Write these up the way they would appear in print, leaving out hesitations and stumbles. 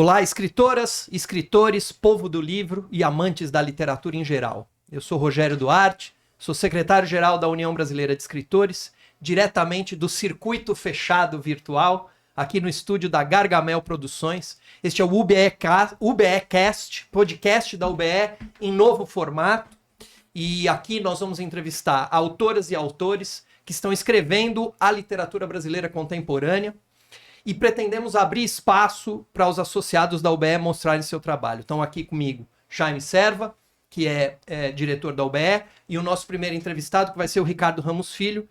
Olá, escritoras, escritores, povo do livro e amantes da literatura em geral. Eu sou Rogério Duarte, sou secretário-geral da União Brasileira de Escritores, diretamente do Circuito Fechado Virtual, aqui no estúdio da Gargamel Produções. Este é o UBEcast, podcast da UBE em novo formato. E aqui nós vamos entrevistar autoras e autores que estão escrevendo a literatura brasileira contemporânea. E pretendemos abrir espaço para os associados da UBE mostrarem seu trabalho. Estão aqui comigo Jaime Serva, que é diretor da UBE, e o nosso primeiro entrevistado, que vai ser o Ricardo Ramos Filho,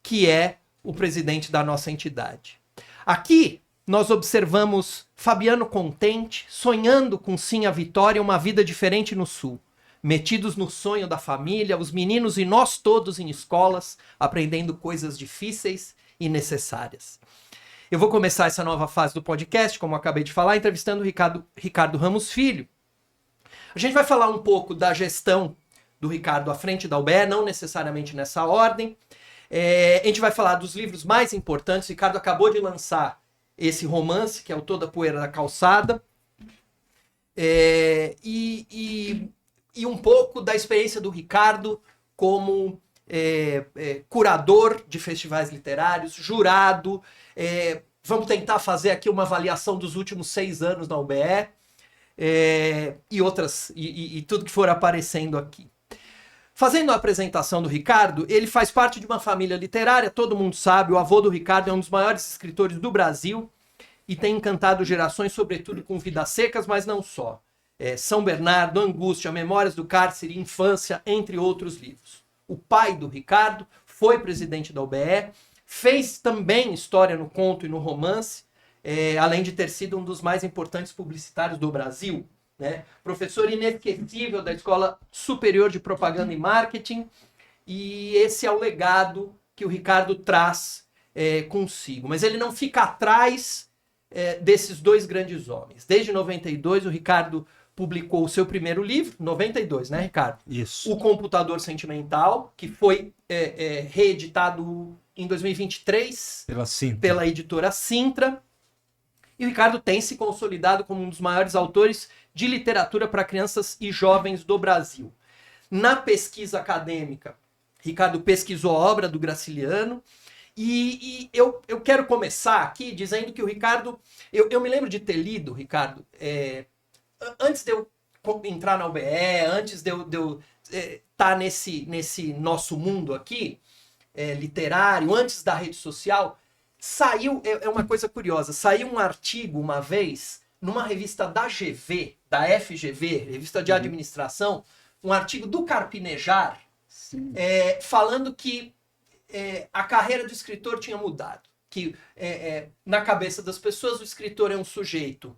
que é o presidente da nossa entidade. Aqui nós observamos Fabiano Contente sonhando com sim a vitória, uma vida diferente no Sul. Metidos no sonho da família, os meninos e nós todos em escolas, aprendendo coisas difíceis e necessárias. Eu vou começar essa nova fase do podcast, como eu acabei de falar, entrevistando o Ricardo Ramos Filho. A gente vai falar um pouco da gestão do Ricardo à frente da UBE, não necessariamente nessa ordem. A gente vai falar dos livros mais importantes. O Ricardo acabou de lançar esse romance, que é o Toda a Poeira da Calçada. E um pouco da experiência do Ricardo como curador de festivais literários, jurado. Vamos tentar fazer aqui uma avaliação dos últimos 6 anos na UBE e tudo que for aparecendo aqui. Fazendo a apresentação do Ricardo, ele faz parte de uma família literária, todo mundo sabe, o avô do Ricardo é um dos maiores escritores do Brasil e tem encantado gerações, sobretudo com Vidas Secas, mas não só. São Bernardo, Angústia, Memórias do Cárcere, Infância, entre outros livros. O pai do Ricardo foi presidente da UBE, fez também história no conto e no romance, além de ter sido um dos mais importantes publicitários do Brasil, né? Professor inesquecível da Escola Superior de Propaganda e Marketing, e esse é o legado que o Ricardo traz consigo. Mas ele não fica atrás desses dois grandes homens. Desde 92, o Ricardo publicou o seu primeiro livro, 92, né, Ricardo? Isso. O Computador Sentimental, que foi reeditado em 2023 pela editora Sintra. E o Ricardo tem se consolidado como um dos maiores autores de literatura para crianças e jovens do Brasil. Na pesquisa acadêmica, Ricardo pesquisou a obra do Graciliano. E eu quero começar aqui dizendo que o Ricardo... Eu me lembro de ter lido, Ricardo, antes de eu entrar na UBE, antes de eu estar nesse nosso mundo aqui, literário, antes da rede social, saiu, uma coisa curiosa, saiu um artigo uma vez, numa revista da GV, da FGV, Revista de Administração, um artigo do Carpinejar, falando que a carreira do escritor tinha mudado. Que na cabeça das pessoas o escritor é um sujeito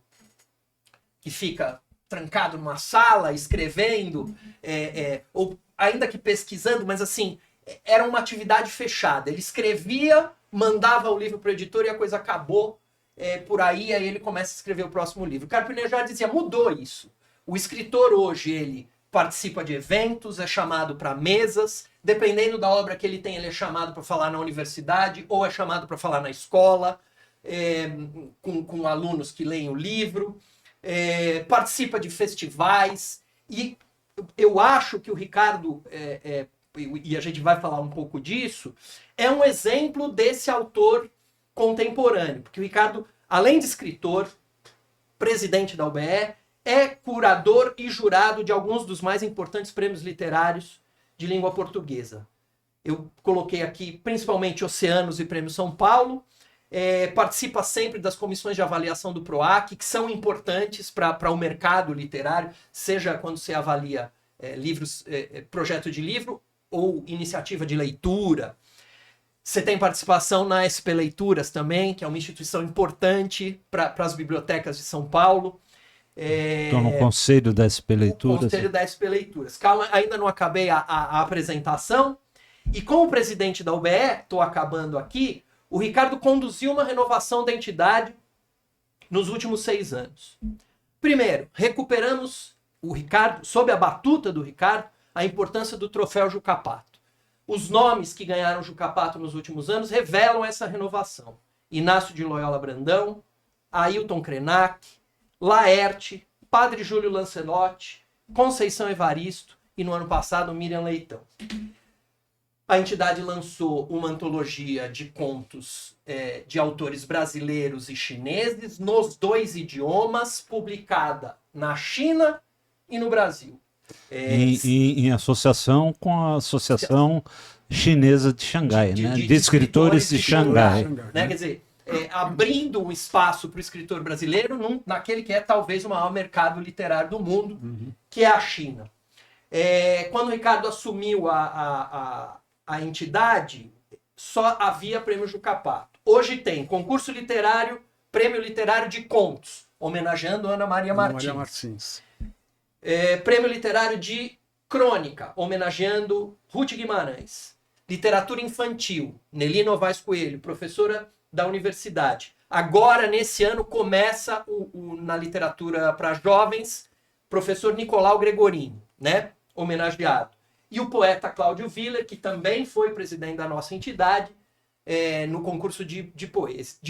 que fica trancado numa sala, escrevendo, ou ainda que pesquisando, mas assim, era uma atividade fechada. Ele escrevia, mandava o livro para o editor e a coisa acabou por aí ele começa a escrever o próximo livro. O Carpinejar dizia, mudou isso. O escritor hoje, ele participa de eventos, é chamado para mesas, dependendo da obra que ele tem, ele é chamado para falar na universidade ou é chamado para falar na escola, com alunos que leem o livro, participa de festivais, e eu acho que o Ricardo, e a gente vai falar um pouco disso, é um exemplo desse autor contemporâneo, porque o Ricardo, além de escritor, presidente da UBE, é curador e jurado de alguns dos mais importantes prêmios literários de língua portuguesa. Eu coloquei aqui principalmente Oceanos e Prêmio São Paulo, participa sempre das comissões de avaliação do PROAC, que são importantes para o mercado literário, seja quando você avalia livros, projeto de livro ou iniciativa de leitura. Você tem participação na SP Leituras também, que é uma instituição importante para as bibliotecas de São Paulo. Estou no Conselho da SP Leituras. Conselho da SP Leituras. Calma, ainda não acabei a apresentação. E como presidente da UBE, estou acabando aqui, o Ricardo conduziu uma renovação da entidade nos últimos 6 anos. Primeiro, recuperamos o Ricardo, sob a batuta do Ricardo, a importância do troféu Juca Pato. Os nomes que ganharam o Juca Pato nos últimos anos revelam essa renovação. Inácio de Loyola Brandão, Ailton Krenak, Laerte, Padre Júlio Lancelotti, Conceição Evaristo e, no ano passado, Miriam Leitão. A entidade lançou uma antologia de contos de autores brasileiros e chineses nos 2 idiomas, publicada na China e no Brasil. Em associação com a Associação Chinesa de Xangai, de escritores de Xangai. Né? Quer dizer, abrindo um espaço para o escritor brasileiro naquele que é talvez o maior mercado literário do mundo, que é a China. Quando o Ricardo assumiu a entidade, só havia prêmio Jucapato. Hoje tem concurso literário, prêmio literário de contos, homenageando Ana Maria Martins. Prêmio literário de crônica, homenageando Ruth Guimarães. Literatura infantil, Nelly Novaes Coelho, professora da universidade. Agora, nesse ano, começa na literatura para jovens, professor Nicolau Gregorini, né? Homenageado. E o poeta Cláudio Viller, que também foi presidente da nossa entidade, no concurso de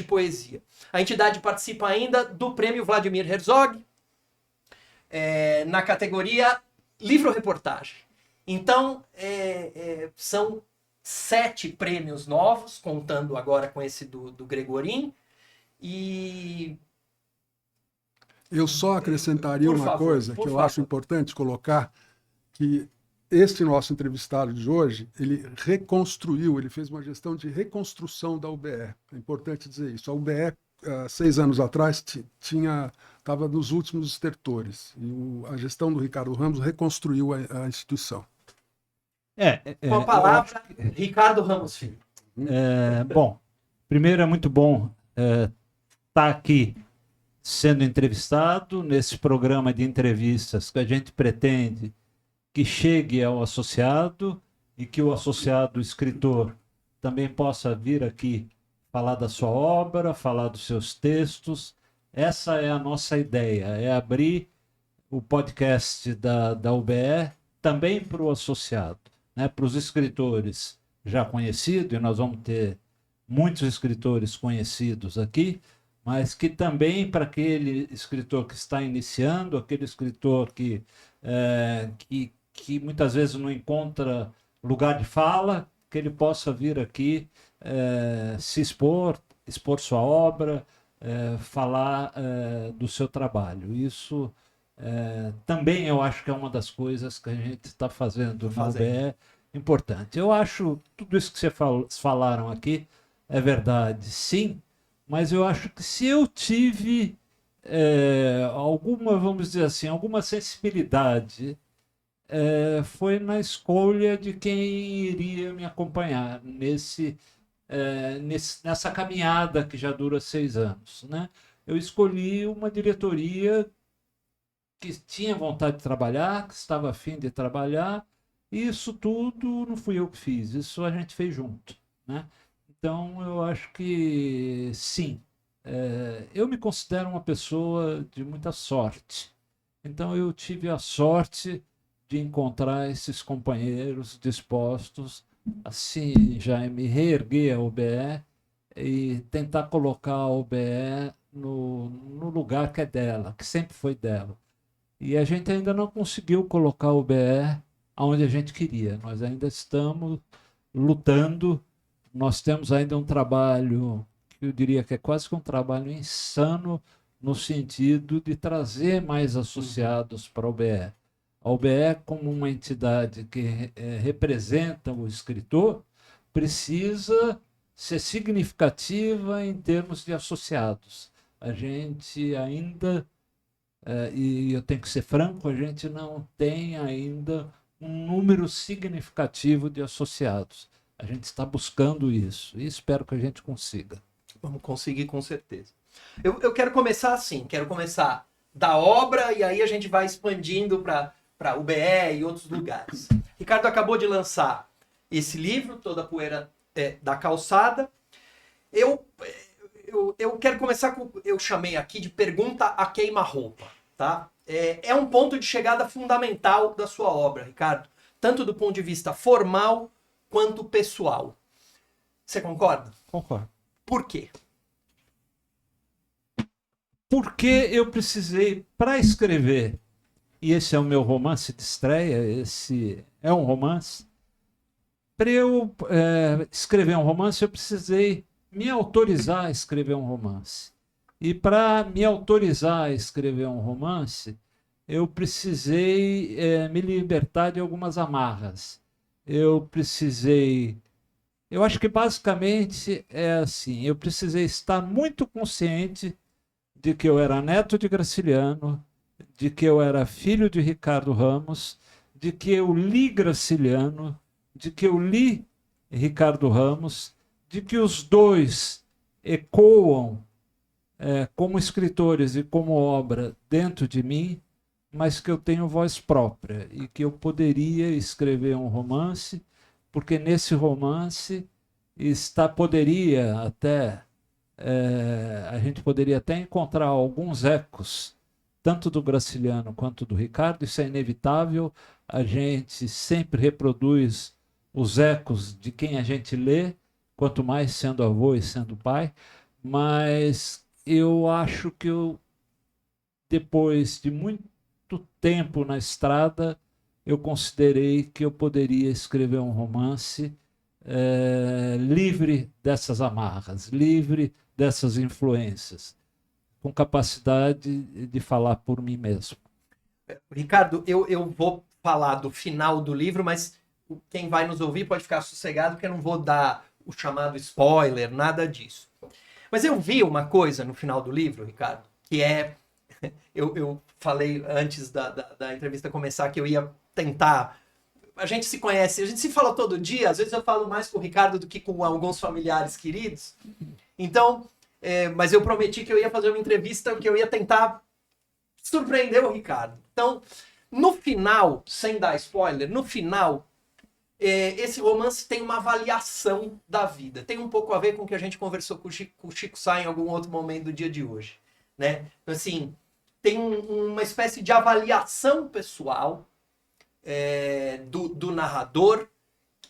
poesia. A entidade participa ainda do prêmio Vladimir Herzog, na categoria livro-reportagem. Então, são 7 prêmios novos, contando agora com esse do Gregorin. E eu só acrescentaria uma coisa que eu acho importante colocar, que este nosso entrevistado de hoje, ele fez uma gestão de reconstrução da UBE. É importante dizer isso. A UBE, 6 anos atrás, estava nos últimos estertores. E a gestão do Ricardo Ramos reconstruiu a instituição. Com a palavra, Ricardo Ramos Filho. Bom, primeiro é muito bom estar aqui sendo entrevistado nesse programa de entrevistas que a gente pretende que chegue ao associado e que o associado escritor também possa vir aqui falar da sua obra, falar dos seus textos. Essa é a nossa ideia, é abrir o podcast da UBE também para o associado, né, para os escritores já conhecidos, e nós vamos ter muitos escritores conhecidos aqui, mas que também para aquele escritor que está iniciando, aquele escritor que muitas vezes não encontra lugar de fala, que ele possa vir aqui se expor sua obra, falar do seu trabalho. Isso também eu acho que é uma das coisas que a gente está fazendo no UBE importante. Eu acho tudo isso que vocês falaram aqui é verdade, sim, mas eu acho que se eu tive alguma, vamos dizer assim, alguma sensibilidade, foi na escolha de quem iria me acompanhar nessa caminhada que já dura 6 anos, né? Eu escolhi uma diretoria que tinha vontade de trabalhar, que estava a fim de trabalhar, e isso tudo não fui eu que fiz, isso a gente fez junto, né? Então eu acho que sim, eu me considero uma pessoa de muita sorte, então eu tive a sorte de encontrar esses companheiros dispostos assim, já me reerguer a UBE e tentar colocar a UBE no lugar que é dela, que sempre foi dela. E a gente ainda não conseguiu colocar a UBE onde a gente queria. Nós ainda estamos lutando, nós temos ainda um trabalho que eu diria que é quase que um trabalho insano no sentido de trazer mais associados para a UBE. A UBE, como uma entidade que representa o escritor, precisa ser significativa em termos de associados. A gente ainda, e eu tenho que ser franco, a gente não tem ainda um número significativo de associados. A gente está buscando isso e espero que a gente consiga. Vamos conseguir, com certeza. Eu quero começar assim, quero começar da obra e aí a gente vai expandindo para UBE e outros lugares. Ricardo acabou de lançar esse livro, Toda a Poeira da Calçada. Eu quero começar com, eu chamei aqui de pergunta a queima-roupa, tá? É um ponto de chegada fundamental da sua obra, Ricardo, tanto do ponto de vista formal quanto pessoal. Você concorda? Concordo. Por quê? porque eu precisei, para escrever, e esse é o meu romance de estreia, esse é um romance, para eu escrever um romance, eu precisei me autorizar a escrever um romance. E para me autorizar a escrever um romance, eu precisei me libertar de algumas amarras. Eu acho que basicamente é assim, eu precisei estar muito consciente de que eu era neto de Graciliano, de que eu era filho de Ricardo Ramos, de que eu li Graciliano, de que eu li Ricardo Ramos, de que os dois ecoam como escritores e como obra dentro de mim, mas que eu tenho voz própria e que eu poderia escrever um romance, porque nesse romance poderia até a gente poderia até encontrar alguns ecos, tanto do Graciliano quanto do Ricardo. Isso é inevitável, a gente sempre reproduz os ecos de quem a gente lê, quanto mais sendo avô e sendo pai, mas eu acho que depois de muito tempo na estrada, eu considerei que eu poderia escrever um romance livre dessas amarras, livre dessas influências, com capacidade de falar por mim mesmo. Ricardo, eu vou falar do final do livro, mas quem vai nos ouvir pode ficar sossegado, porque eu não vou dar o chamado spoiler, nada disso. Mas eu vi uma coisa no final do livro, Ricardo, que eu falei antes da entrevista começar que eu ia tentar... A gente se conhece, a gente se fala todo dia, às vezes eu falo mais com o Ricardo do que com alguns familiares queridos. Então, mas eu prometi que eu ia fazer uma entrevista que eu ia tentar surpreender o Ricardo. Então, no final, sem dar spoiler, no final, esse romance tem uma avaliação da vida. Tem um pouco a ver com o que a gente conversou com o Chico Sá em algum outro momento do dia de hoje, né? Assim, tem uma espécie de avaliação pessoal do narrador,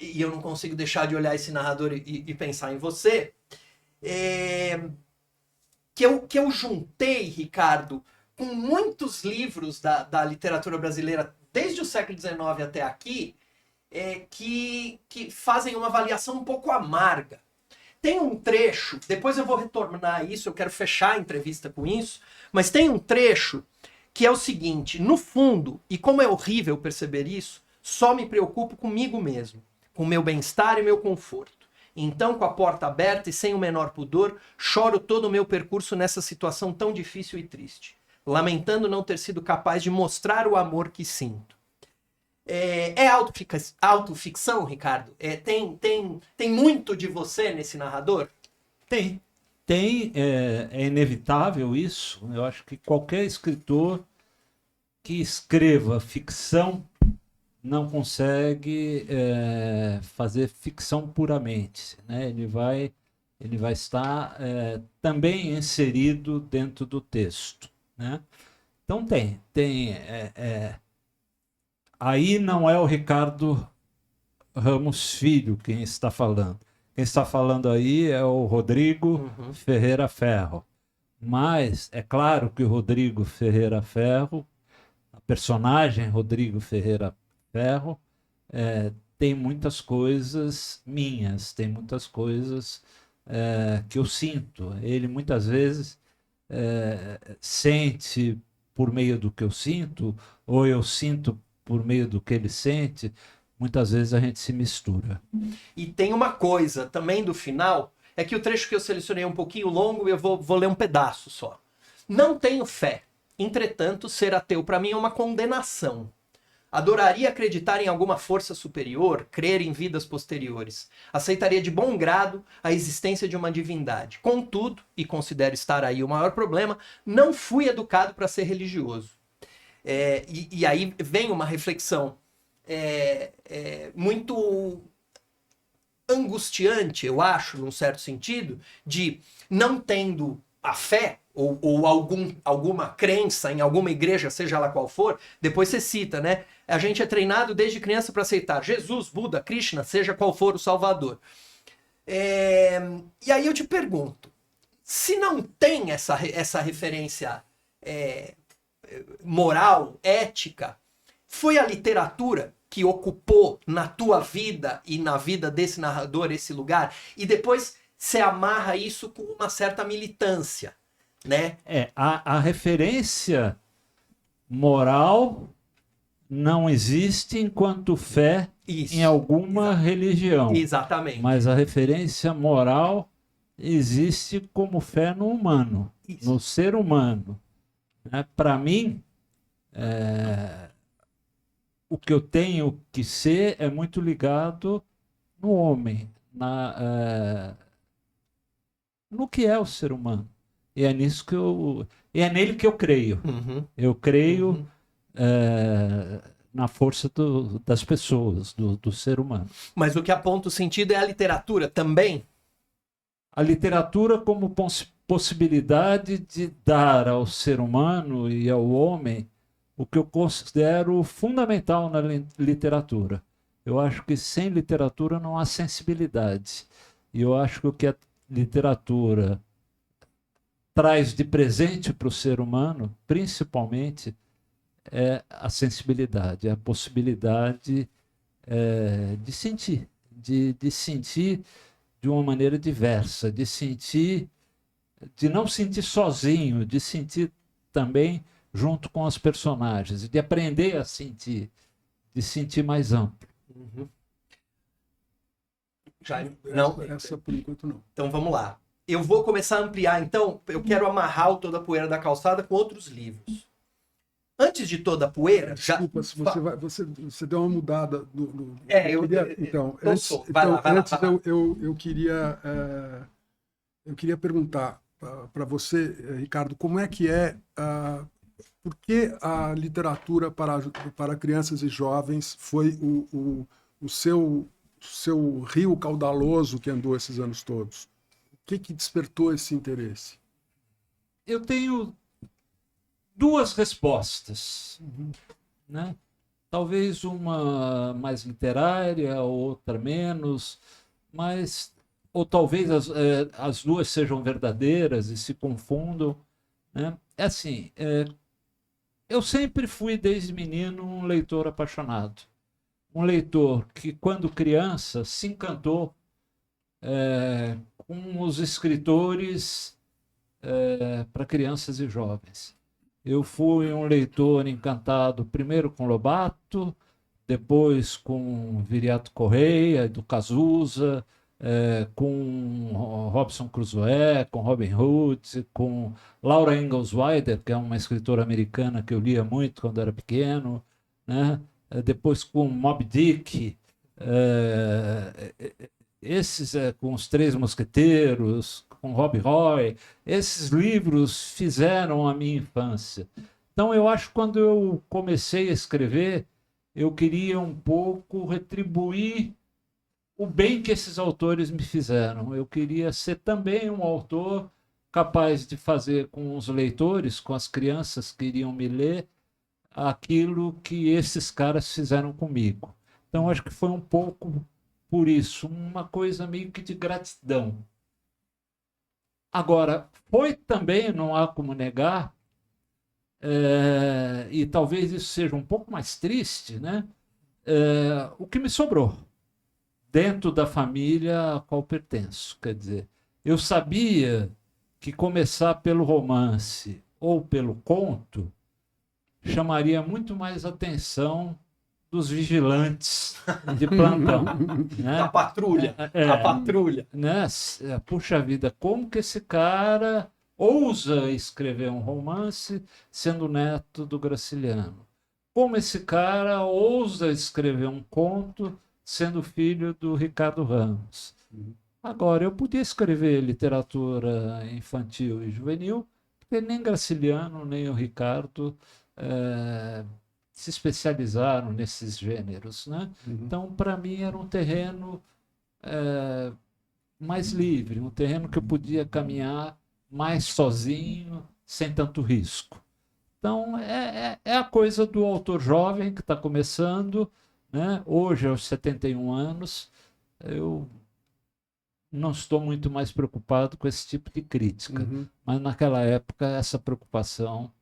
e eu não consigo deixar de olhar esse narrador e pensar em você, que eu juntei, Ricardo, com muitos livros da literatura brasileira, desde o século XIX até aqui, que fazem uma avaliação um pouco amarga. Tem um trecho, depois eu vou retornar a isso, eu quero fechar a entrevista com isso, mas tem um trecho que é o seguinte: no fundo, e como é horrível perceber isso, só me preocupo comigo mesmo, com meu bem-estar e meu conforto. Então, com a porta aberta e sem o menor pudor, choro todo o meu percurso nessa situação tão difícil e triste, lamentando não ter sido capaz de mostrar o amor que sinto. Autoficção, Ricardo? Tem muito de você nesse narrador? Tem. É inevitável isso. Eu acho que qualquer escritor que escreva ficção não consegue fazer ficção puramente, né? Ele vai estar também inserido dentro do texto, né? Então aí não é o Ricardo Ramos Filho quem está falando. Quem está falando aí é o Rodrigo Ferreira Ferro. Mas é claro que o Rodrigo Ferreira Ferro, a personagem Rodrigo Ferreira Ferro, tem muitas coisas minhas, tem muitas coisas que eu sinto. Ele muitas vezes sente por meio do que eu sinto, ou eu sinto por meio do que ele sente. Muitas vezes a gente se mistura. E tem uma coisa também do final, é que o trecho que eu selecionei é um pouquinho longo e eu vou ler um pedaço só. Não tenho fé, entretanto, ser ateu para mim é uma condenação. Adoraria acreditar em alguma força superior, crer em vidas posteriores. Aceitaria de bom grado a existência de uma divindade. Contudo, e considero estar aí o maior problema, não fui educado para ser religioso. E aí vem uma reflexão muito angustiante, eu acho, num certo sentido, de não tendo a fé ou alguma crença em alguma igreja, seja ela qual for, depois você cita, né? A gente é treinado desde criança para aceitar Jesus, Buda, Krishna, seja qual for o Salvador. E aí eu te pergunto, Se não tem essa referência moral, ética, foi a literatura que ocupou na tua vida e na vida desse narrador esse lugar, e depois você amarra isso com uma certa militância, né? A referência moral não existe enquanto fé em alguma religião. Exatamente. Mas a referência moral existe como fé no humano, no ser humano. Para mim, o que eu tenho que ser é muito ligado no homem, no que é o ser humano. E é nisso que é nele que eu creio. Uhum. Eu creio na força das pessoas, do ser humano. Mas o que aponta o sentido é a literatura também? A literatura como possibilidade de dar ao ser humano e ao homem o que eu considero fundamental na literatura. Eu acho que sem literatura não há sensibilidade. E eu acho que o que a literatura traz de presente para o ser humano, principalmente, é a sensibilidade, é a possibilidade de sentir, de sentir de uma maneira diversa, de não sentir sozinho, de sentir também junto com os personagens, de aprender a sentir, de sentir mais amplo. Uhum. Não? Essa por enquanto não. Então vamos lá. Eu vou começar a ampliar, então, eu quero amarrar o Toda a Poeira da Calçada com outros livros. Antes de Toda a Poeira... Desculpa, você deu uma mudada no... Então, eu queria perguntar para você, Ricardo, como é que por que a literatura para crianças e jovens foi o seu rio caudaloso que andou esses anos todos? O que despertou esse interesse? Eu tenho duas respostas, né? Talvez uma mais literária, outra menos, ou talvez as duas sejam verdadeiras e se confundam, né? É assim, eu sempre fui desde menino um leitor apaixonado, um leitor que quando criança se encantou com os escritores para crianças e jovens. Eu fui um leitor encantado primeiro com Lobato, depois com Viriato Correia, do Cazuza, com Robinson Crusoe, com Robin Hood, com Laura Ingalls Wilder, que é uma escritora americana que eu lia muito quando era pequeno, né? Depois com Moby Dick, esses com Os Três Mosqueteiros, com Rob Roy, esses livros fizeram a minha infância. Então eu acho que quando eu comecei a escrever, eu queria um pouco retribuir o bem que esses autores me fizeram. Eu queria ser também um autor capaz de fazer com os leitores, com as crianças que iriam me ler, aquilo que esses caras fizeram comigo. Então acho que foi um pouco por isso, uma coisa meio que de gratidão. Agora, foi também, não há como negar, e talvez isso seja um pouco mais triste, né? O que me sobrou dentro da família a qual pertenço. Quer dizer, eu sabia que começar pelo romance ou pelo conto chamaria muito mais atenção dos vigilantes de plantão. Né? Da patrulha. A patrulha. Né? Puxa vida, como que esse cara ousa escrever um romance sendo neto do Graciliano? Como esse cara ousa escrever um conto sendo filho do Ricardo Ramos? Agora, eu podia escrever literatura infantil e juvenil, porque nem Graciliano, nem o Ricardo se especializaram nesses gêneros, né? Então, para mim, era um terreno mais livre, um terreno que eu podia caminhar mais sozinho, sem tanto risco. Então, é a coisa do autor jovem que está começando, né? Hoje, aos 71 anos, eu não estou muito mais preocupado com esse tipo de crítica. Mas naquela época essa preocupação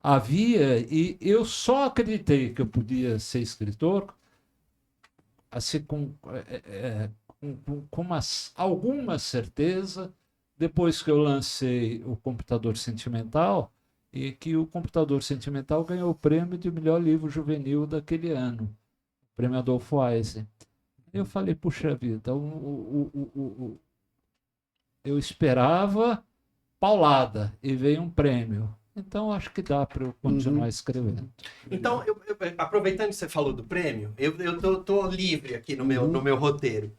havia, e eu só acreditei que eu podia ser escritor assim, com alguma certeza depois que eu lancei o Computador Sentimental, e que o Computador Sentimental ganhou o prêmio de melhor livro juvenil daquele ano, o prêmio Adolfo Eisen. Eu falei, puxa vida, eu esperava paulada e veio um prêmio. Então, acho que dá para eu continuar escrevendo. Então, aproveitando que você falou do prêmio, eu tô livre aqui no meu roteiro.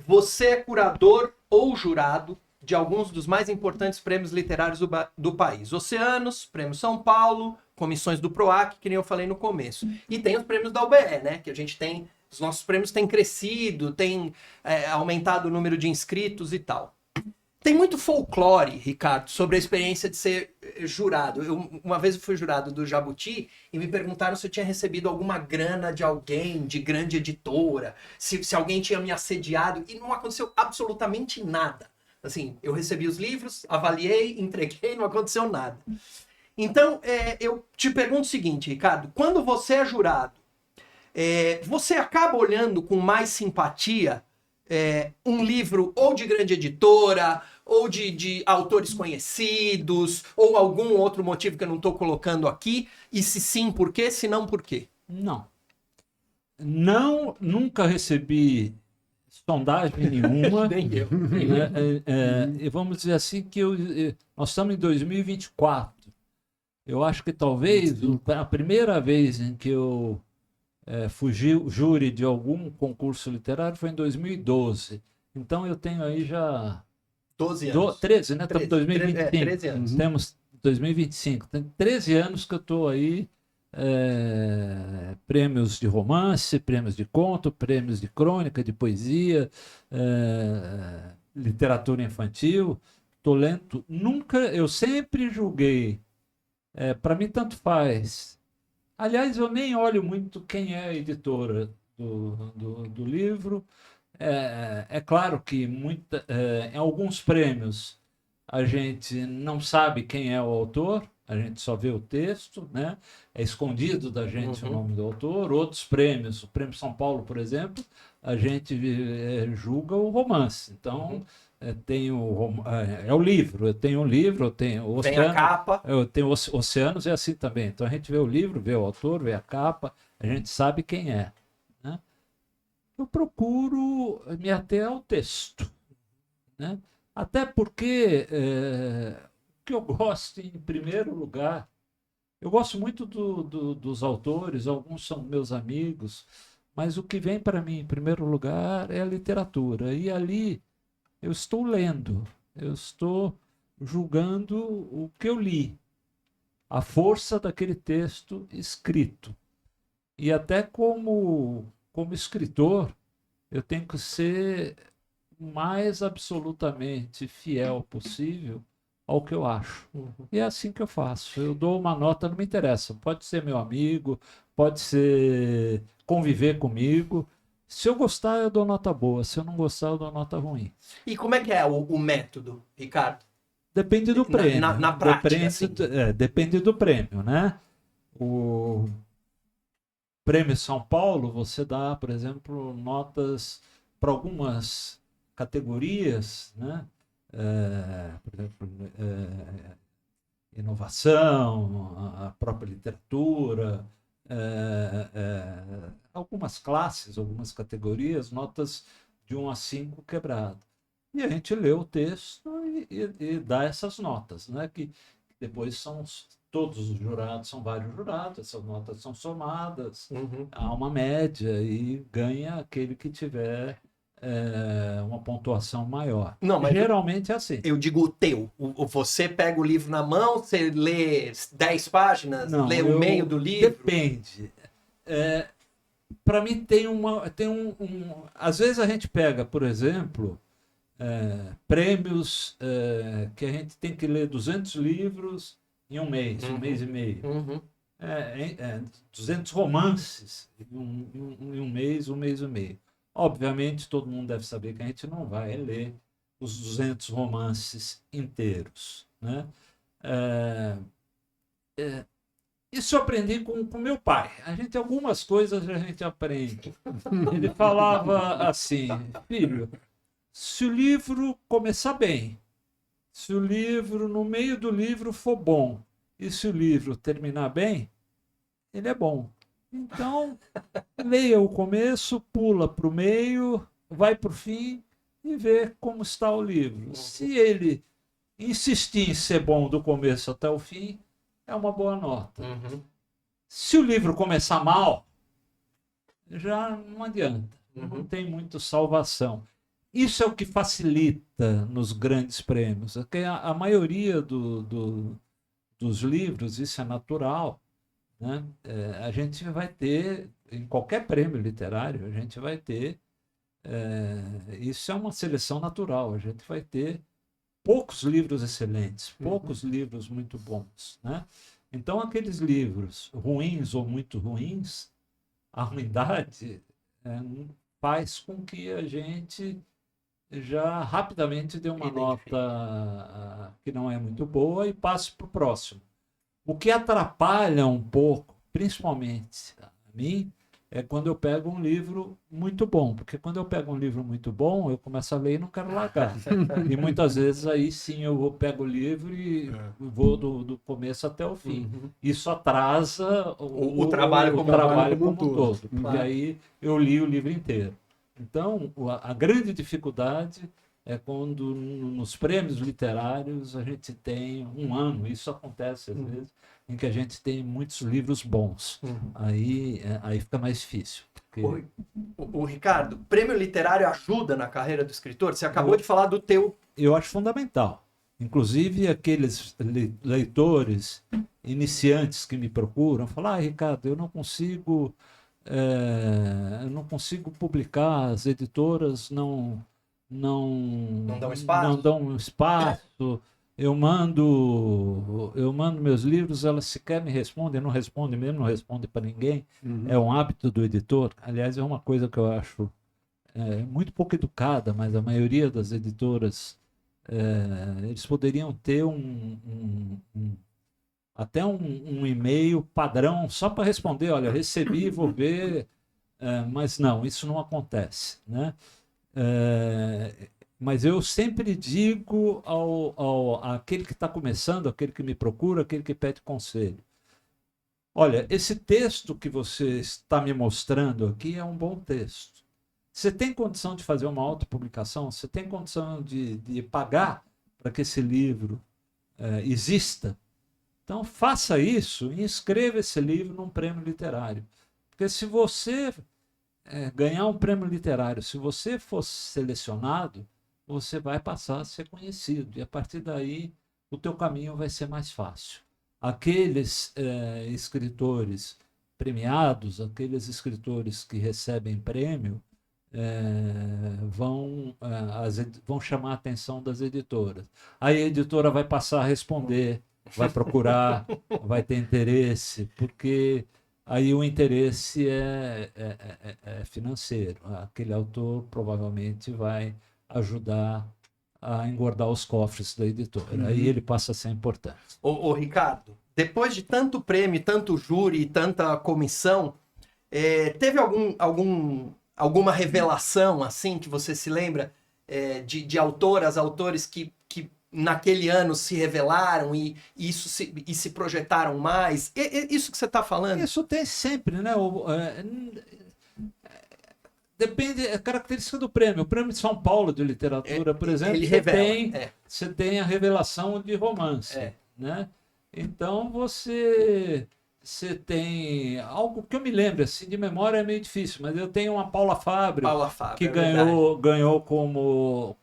Você é curador ou jurado de alguns dos mais importantes prêmios literários do país. Oceanos, Prêmio São Paulo, comissões do PROAC, que nem eu falei no começo. E tem os prêmios da UBE, né? Que a gente tem... Os nossos prêmios têm crescido, têm aumentado o número de inscritos e tal. Tem muito folclore, Ricardo, sobre a experiência de ser jurado. Uma vez eu fui jurado do Jabuti e me perguntaram se eu tinha recebido alguma grana de alguém, de grande editora, se alguém tinha me assediado, e não aconteceu absolutamente nada. Assim, eu recebi os livros, avaliei, entreguei, não aconteceu nada. Então, eu te pergunto o seguinte, Ricardo, quando você é jurado, você acaba olhando com mais simpatia um livro ou de grande editora, ou de autores conhecidos, ou algum outro motivo que eu não estou colocando aqui? E se sim, por quê? Se não, por quê? Não. Nunca recebi sondagem nenhuma. Nem eu. E vamos dizer assim que nós estamos em 2024. Eu acho que talvez a primeira vez em que eu fui júri de algum concurso literário foi em 2012. Então eu tenho aí já 12 anos. 13, né? Estamos em 2025. 13 anos. Temos 2025. Tem 13 anos que eu estou aí. Prêmios de romance, prêmios de conto, prêmios de crônica, de poesia, literatura infantil. Estou lendo. Eu sempre julguei. Para mim, tanto faz. Aliás, eu nem olho muito quem é a editora do livro. É claro que em alguns prêmios a gente não sabe quem é o autor, a gente só vê o texto, né? É escondido da gente o nome do autor. Outros prêmios, o Prêmio São Paulo, por exemplo, a gente julga o romance. Então, é o livro. Eu tenho um livro, eu tenho o Oceano, tem a capa. Eu tenho Oceanos, é assim também. Então, a gente vê o livro, vê o autor, vê a capa, a gente sabe quem é, né? Eu procuro me ater ao texto, né? Até porque o que eu gosto, em primeiro lugar, eu gosto muito dos autores, alguns são meus amigos, mas o que vem para mim, em primeiro lugar, é a literatura. E ali eu estou lendo, eu estou julgando o que eu li, a força daquele texto escrito. E até como escritor, eu tenho que ser o mais absolutamente fiel possível ao que eu acho. E é assim que eu faço. Eu dou uma nota, não me interessa. Pode ser meu amigo, pode ser conviver comigo. Se eu gostar, eu dou nota boa. Se eu não gostar, eu dou nota ruim. E como é que é o método, Ricardo? Depende do prêmio. Na prática, assim. Depende do prêmio, né? O Prêmio São Paulo, você dá, por exemplo, notas para algumas categorias, né? Por exemplo, inovação, a própria literatura, algumas classes, algumas categorias, notas de 1 a 5 quebrado. E a gente lê o texto e dá essas notas, né? Que depois todos os jurados, são vários jurados, essas notas são somadas, há uma média e ganha aquele que tiver uma pontuação maior. Não, mas geralmente é assim. Eu digo o teu. Você pega o livro na mão, você lê 10 páginas, lê o meio do livro? Depende. Para mim tem às vezes a gente pega, por exemplo, prêmios que a gente tem que ler 200 livros em um mês e meio. 200 romances em um mês e meio. Obviamente, todo mundo deve saber que a gente não vai ler os 200 romances inteiros, né? Isso eu aprendi com meu pai. Algumas coisas a gente aprende. Ele falava assim: filho, se o livro começar bem, se o livro, no meio do livro, for bom, e se o livro terminar bem, ele é bom. Então, leia o começo, pula para o meio, vai para o fim e vê como está o livro. Se ele insistir em ser bom do começo até o fim, é uma boa nota. Se o livro começar mal, já não adianta. Não tem muito salvação. Isso é o que facilita nos grandes prêmios. A maioria dos livros, isso é natural, né? A gente vai ter, em qualquer prêmio literário, a gente vai ter, isso é uma seleção natural, a gente vai ter poucos livros excelentes, poucos livros muito bons, né? Então, aqueles livros ruins ou muito ruins, a ruindade faz com que a gente já rapidamente dê uma nota que não é muito boa e passe para o próximo. O que atrapalha um pouco, principalmente a mim, é quando eu pego um livro muito bom. Porque quando eu pego um livro muito bom, eu começo a ler e não quero largar. E muitas vezes aí sim eu pego o livro e vou do começo até o fim. Isso atrasa o trabalho como um todo. Porque aí eu li o livro inteiro. Então, a grande dificuldade é quando nos prêmios literários a gente tem um ano, isso acontece às vezes, em que a gente tem muitos livros bons. Aí fica mais difícil. Porque... O Ricardo, prêmio literário ajuda na carreira do escritor? Você acabou de falar do teu... Eu acho fundamental. Inclusive aqueles leitores iniciantes que me procuram, falam: Ricardo, eu não consigo publicar, as editoras não dão espaço. Eu mando meus livros, elas sequer me respondem, não respondem mesmo, não respondem para ninguém. É um hábito do editor. Aliás, é uma coisa que eu acho muito pouco educada, mas a maioria das editoras, eles poderiam ter até um e-mail padrão só para responder: olha, recebi, vou ver, mas não, isso não acontece, né? Mas eu sempre digo àquele que está começando, aquele que me procura, aquele que pede conselho: olha, esse texto que você está me mostrando aqui é um bom texto. Você tem condição de fazer uma autopublicação? Você tem condição de pagar para que esse livro exista? Então faça isso e inscreva esse livro num prêmio literário. Porque se você ganhar um prêmio literário, se você for selecionado, você vai passar a ser conhecido. E a partir daí, o teu caminho vai ser mais fácil. Aqueles escritores premiados, aqueles escritores que recebem prêmio, vão chamar a atenção das editoras. Aí a editora vai passar a responder, vai procurar, vai ter interesse, porque aí o interesse é financeiro. Aquele autor provavelmente vai ajudar a engordar os cofres da editora. Aí ele passa a ser importante. Ô Ricardo, depois de tanto prêmio, tanto júri, tanta comissão, teve alguma revelação assim que você se lembra de autores que naquele ano se revelaram e se projetaram mais? Isso que você está falando? Isso tem sempre, né? Depende, é característica do prêmio. O Prêmio de São Paulo de Literatura, por exemplo, você tem a revelação de romance, né? Então você tem algo que eu me lembro, assim, de memória é meio difícil, mas eu tenho uma Paula Fábio que ganhou como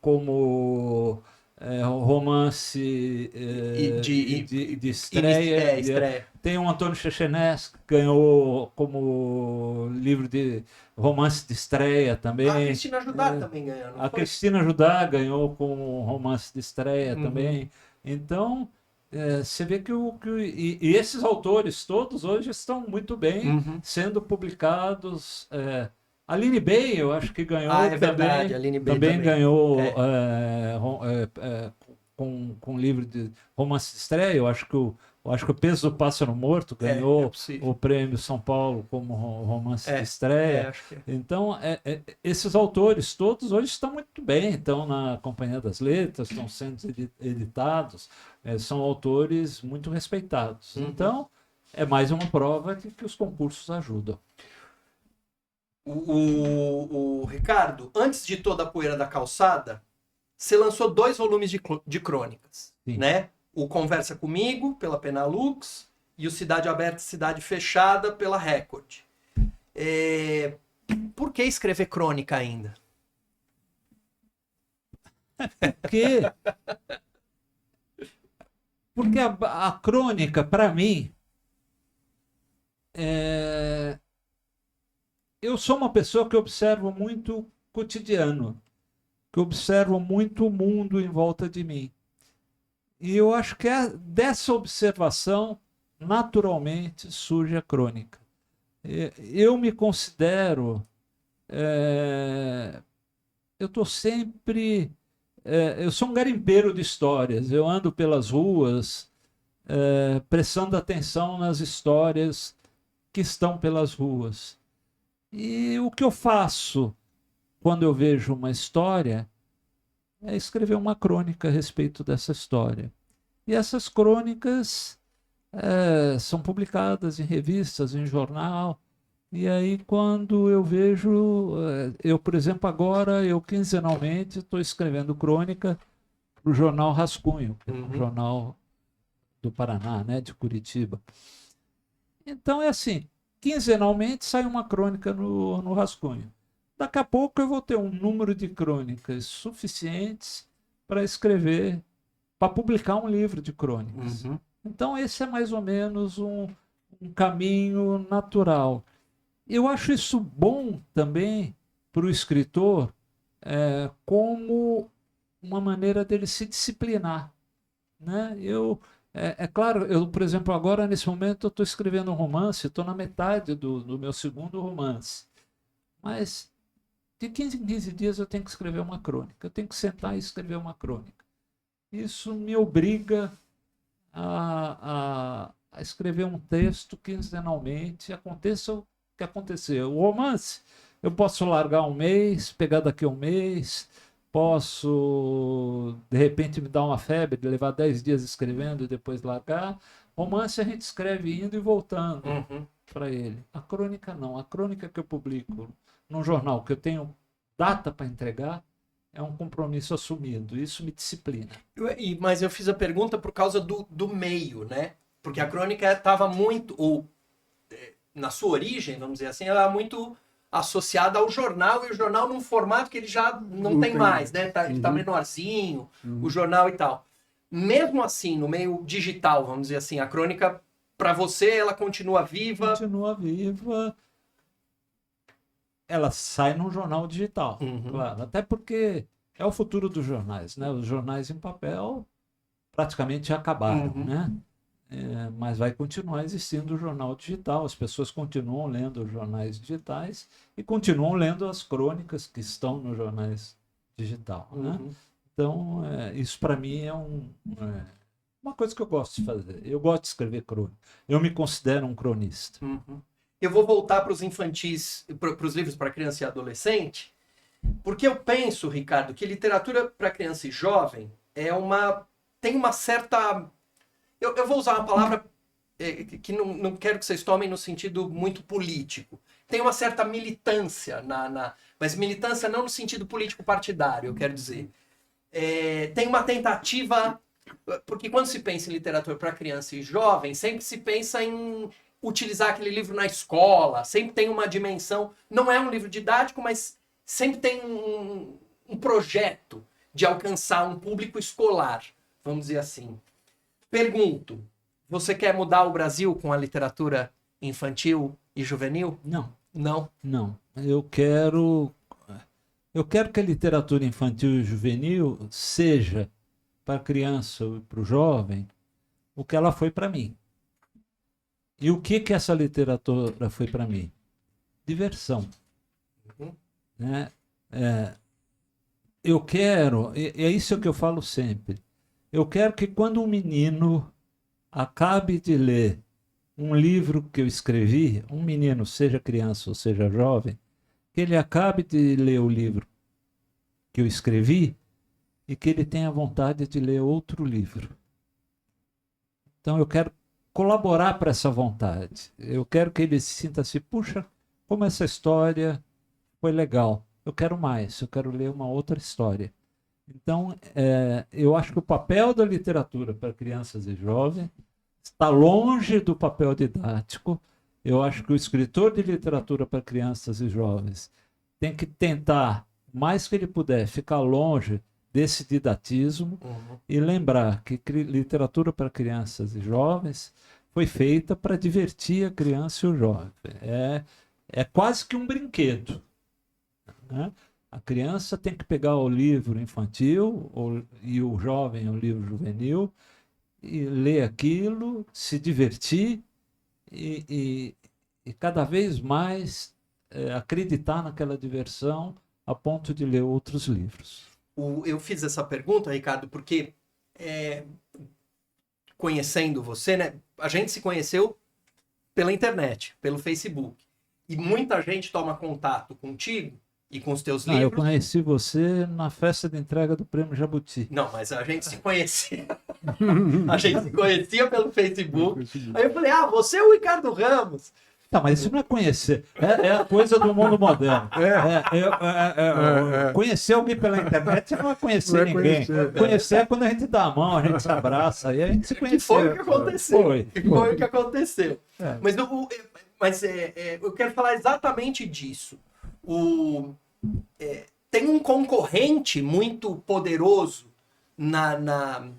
romance de estreia. Tem o Antônio Chechenes, que ganhou como livro de romance de estreia também. A Cristina Judá também ganhou. A Cristina Judá ganhou como romance de estreia também. Então, você vê que esses autores todos hoje estão muito bem sendo publicados A Aline Bay, eu acho que ganhou é verdade, a Aline Bay também ganhou com o livro de romance de estreia. Eu acho que o Peso do Pássaro Morto ganhou o prêmio São Paulo como romance de estreia. Então, esses autores todos hoje estão muito bem, estão na Companhia das Letras, estão sendo editados, são autores muito respeitados. Então, é mais uma prova de que os concursos ajudam. O Ricardo, antes de Toda a Poeira da Calçada, você lançou 2 volumes de crônicas, né? O Conversa Comigo, pela Penalux, e o Cidade Aberta e Cidade Fechada, pela Record. Por que escrever crônica ainda? Porque a crônica, para mim, eu sou uma pessoa que observo muito o cotidiano, que observo muito o mundo em volta de mim. E eu acho que dessa observação, naturalmente, surge a crônica. Eu me considero... eu estou sempre... eu sou um garimpeiro de histórias. Eu ando pelas ruas prestando atenção nas histórias que estão pelas ruas. E o que eu faço quando eu vejo uma história é escrever uma crônica a respeito dessa história. E essas crônicas são publicadas em revistas, em jornal. E aí, quando eu vejo... por exemplo, agora, eu quinzenalmente estou escrevendo crônica para o jornal Rascunho, que é um jornal do Paraná, né, de Curitiba. Então, é assim, quinzenalmente sai uma crônica no Rascunho. Daqui a pouco eu vou ter um número de crônicas suficientes para escrever, para publicar um livro de crônicas. Então, esse é mais ou menos um caminho natural. Eu acho isso bom também para o escritor, como uma maneira dele se disciplinar, né? Claro, por exemplo, agora nesse momento eu estou escrevendo um romance, estou na metade do meu segundo romance, mas de 15 em 15 dias eu tenho que escrever uma crônica, eu tenho que sentar e escrever uma crônica. Isso me obriga a escrever um texto quinzenalmente, aconteça o que acontecer. O romance, eu posso largar um mês, pegar daqui a um mês, posso, de repente, me dar uma febre, levar 10 dias escrevendo e depois largar. Romance a gente escreve indo e voltando para ele. A crônica não. A crônica que eu publico num jornal que eu tenho data para entregar é um compromisso assumido. Isso me disciplina. Mas eu fiz a pergunta por causa do meio, né? Porque a crônica estava muito... na sua origem, vamos dizer assim, ela é muito associada ao jornal, e o jornal num formato que ele já não tem mais, né? Ele tá menorzinho, o jornal e tal. Mesmo assim, no meio digital, vamos dizer assim, a crônica, para você, ela continua viva? Continua viva. Ela sai num jornal digital, claro. Até porque é o futuro dos jornais, né? Os jornais em papel praticamente acabaram, né? Mas vai continuar existindo o jornal digital, as pessoas continuam lendo os jornais digitais e continuam lendo as crônicas que estão nos jornais digital, né? Então, isso para mim é uma coisa que eu gosto de fazer. Eu gosto de escrever crônica. Eu me considero um cronista. Eu vou voltar para os infantis, para os livros para criança e adolescente, porque eu penso, Ricardo, que literatura para criança e jovem tem uma certa... Eu vou usar uma palavra que não quero que vocês tomem no sentido muito político. Tem uma certa militância, mas militância não no sentido político partidário, eu quero dizer. Tem uma tentativa... Porque quando se pensa em literatura para criança e jovem, sempre se pensa em utilizar aquele livro na escola, sempre tem uma dimensão... Não é um livro didático, mas sempre tem um projeto de alcançar um público escolar, vamos dizer assim. Pergunto, você quer mudar o Brasil com a literatura infantil e juvenil? Não. Não? Não. Eu quero que a literatura infantil e juvenil seja, para a criança e para o jovem, o que ela foi para mim. E o que essa literatura foi para mim? Diversão. Né? Eu quero, é isso que eu falo sempre, eu quero que quando um menino acabe de ler um livro que eu escrevi, um menino, seja criança ou seja jovem, que ele acabe de ler o livro que eu escrevi e que ele tenha vontade de ler outro livro. Então eu quero colaborar para essa vontade. Eu quero que ele se sinta assim, puxa, como essa história foi legal. Eu quero mais, eu quero ler uma outra história. Então, eu acho que o papel da literatura para crianças e jovens está longe do papel didático. Eu acho que o escritor de literatura para crianças e jovens tem que tentar, mais que ele puder, ficar longe desse didatismo e lembrar que literatura para crianças e jovens foi feita para divertir a criança e o jovem. É quase que um brinquedo, né? A criança tem que pegar o livro infantil e o jovem o livro juvenil e ler aquilo, se divertir e cada vez mais acreditar naquela diversão a ponto de ler outros livros. Eu fiz essa pergunta, Ricardo, porque conhecendo você, né, a gente se conheceu pela internet, pelo Facebook. E muita gente toma contato contigo e com os teus livros. Eu conheci você na festa de entrega do Prêmio Jabuti. Não, mas a gente se conhecia. A gente se conhecia pelo Facebook. Aí eu falei, você é o Ricardo Ramos. Tá, mas isso não é conhecer. É a coisa do mundo moderno. Conhecer alguém pela internet não é conhecer ninguém. Conhecer é quando a gente dá a mão, a gente se abraça, aí a gente se conheceu. Foi o que aconteceu. Foi o que aconteceu. Mas eu quero falar exatamente disso. Tem um concorrente muito poderoso na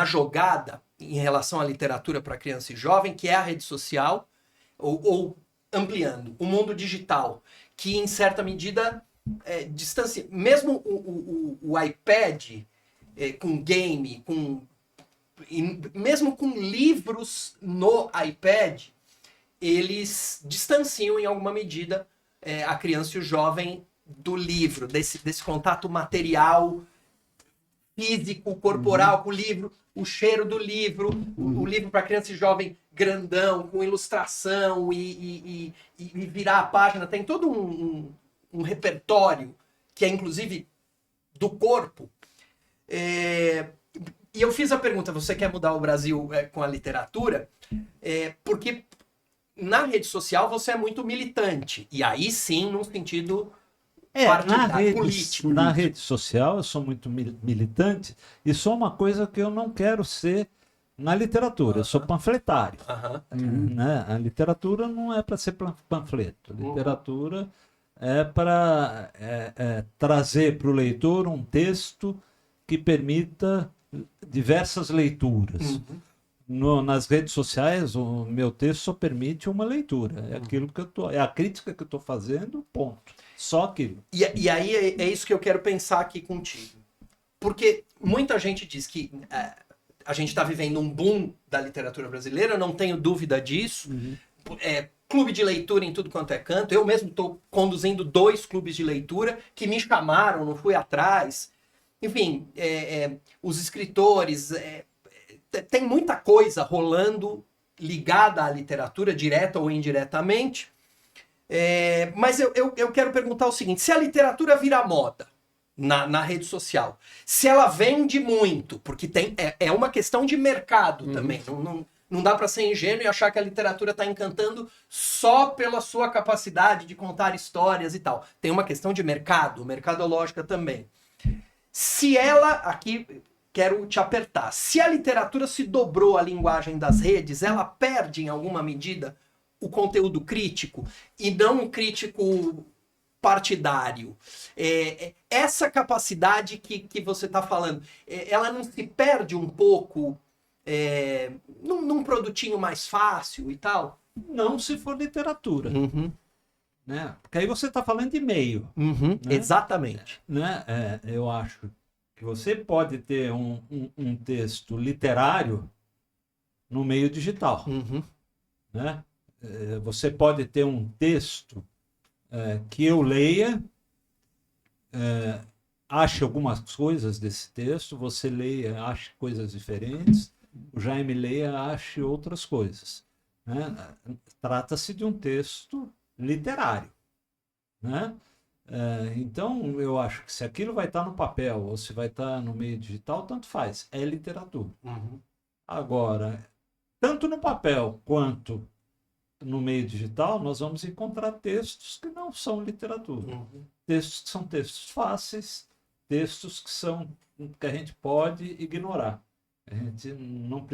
jogada em relação à literatura para criança e jovem, que é a rede social, ou ampliando, o mundo digital, que em certa medida distancia. Mesmo o iPad com game, mesmo com livros no iPad, eles distanciam em alguma medida a criança e o jovem do livro, desse contato material, físico, corporal com o livro, o cheiro do livro, o livro para criança e jovem grandão, com ilustração e virar a página. Tem todo um repertório que é inclusive do corpo. E eu fiz a pergunta, você quer mudar o Brasil com a literatura? Porque na rede social você é muito militante. E aí sim, num sentido político. Na rede social eu sou muito militante e sou uma coisa que eu não quero ser na literatura. Eu sou panfletário. Né? A literatura não é para ser panfleto. A literatura é para trazer para o leitor um texto que permita diversas leituras. Nas redes sociais, o meu texto só permite uma leitura. É aquilo que é a crítica que eu estou fazendo, ponto. Só aquilo. E aí é isso que eu quero pensar aqui contigo. Porque muita gente diz que a gente está vivendo um boom da literatura brasileira, não tenho dúvida disso. Clube de leitura em tudo quanto é canto. Eu mesmo estou conduzindo 2 clubes de leitura que me chamaram, não fui atrás. Enfim, os escritores... tem muita coisa rolando ligada à literatura, direta ou indiretamente. Mas eu quero perguntar o seguinte, se a literatura vira moda na rede social, se ela vende muito, porque é uma questão de mercado também, não dá para ser ingênuo e achar que a literatura está encantando só pela sua capacidade de contar histórias e tal. Tem uma questão de mercado, mercadológica também. Se ela, aqui quero te apertar, se a literatura se dobrou à linguagem das redes, ela perde em alguma medida o conteúdo crítico e não um crítico partidário. Essa capacidade que você está falando, ela não se perde um pouco num produtinho mais fácil e tal? Não, se for literatura. Né? Porque aí você está falando de meio. Né? Exatamente. Né? Eu acho que você pode ter um texto literário no meio digital. Né? Você pode ter um texto que eu leia, ache algumas coisas desse texto, você leia, ache coisas diferentes, o Jaime leia, ache outras coisas. Né? Trata-se de um texto literário. Né? Então, eu acho que se aquilo vai estar no papel ou se vai estar no meio digital, tanto faz, é literatura. Uhum. Agora, tanto no papel quanto no meio digital, nós vamos encontrar textos que não são literatura. Uhum. Textos que são textos fáceis, textos que a gente pode ignorar. A gente não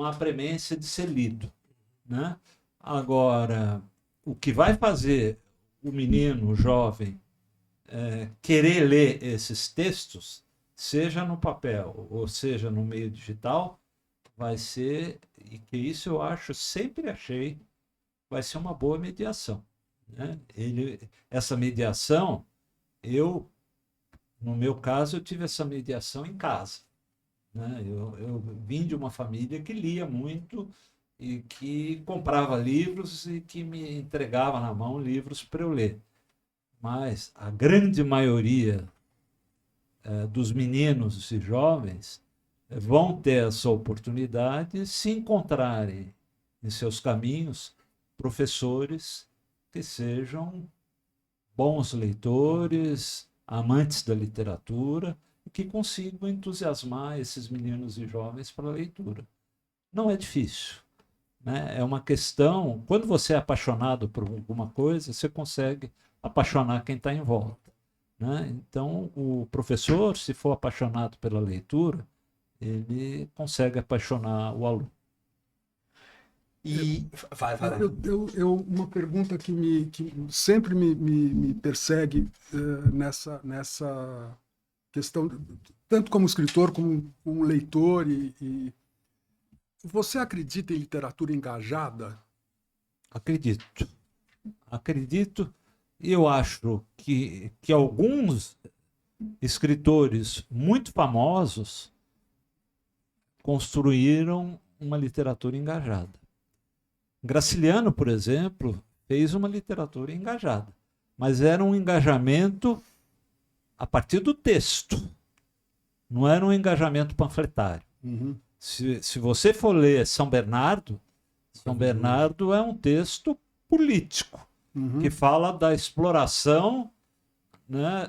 há premência de ser lido. Né? Agora, o que vai fazer o menino, o jovem, querer ler esses textos, seja no papel ou seja no meio digital, vai ser, e que isso eu acho, sempre achei, vai ser uma boa mediação. Né? Essa mediação, no meu caso, eu tive essa mediação em casa. Né? Eu vim de uma família que lia muito e que comprava livros e que me entregava na mão livros para eu ler. Mas a grande maioria dos meninos e jovens vão ter essa oportunidade se encontrarem em seus caminhos professores que sejam bons leitores, amantes da literatura, e que consigam entusiasmar esses meninos e jovens para a leitura. Não é difícil. Né? É uma questão, quando você é apaixonado por alguma coisa, você consegue apaixonar quem está em volta. Né? Então, o professor, se for apaixonado pela leitura, ele consegue apaixonar o aluno. E vai lá. Uma pergunta que sempre me persegue nessa questão, tanto como escritor como como leitor. Você acredita em literatura engajada? Acredito. E eu acho que alguns escritores muito famosos construíram uma literatura engajada. Graciliano, por exemplo, fez uma literatura engajada, mas era um engajamento a partir do texto, não era um engajamento panfletário. Uhum. Se você for ler São Bernardo é um texto político, que fala da exploração, né,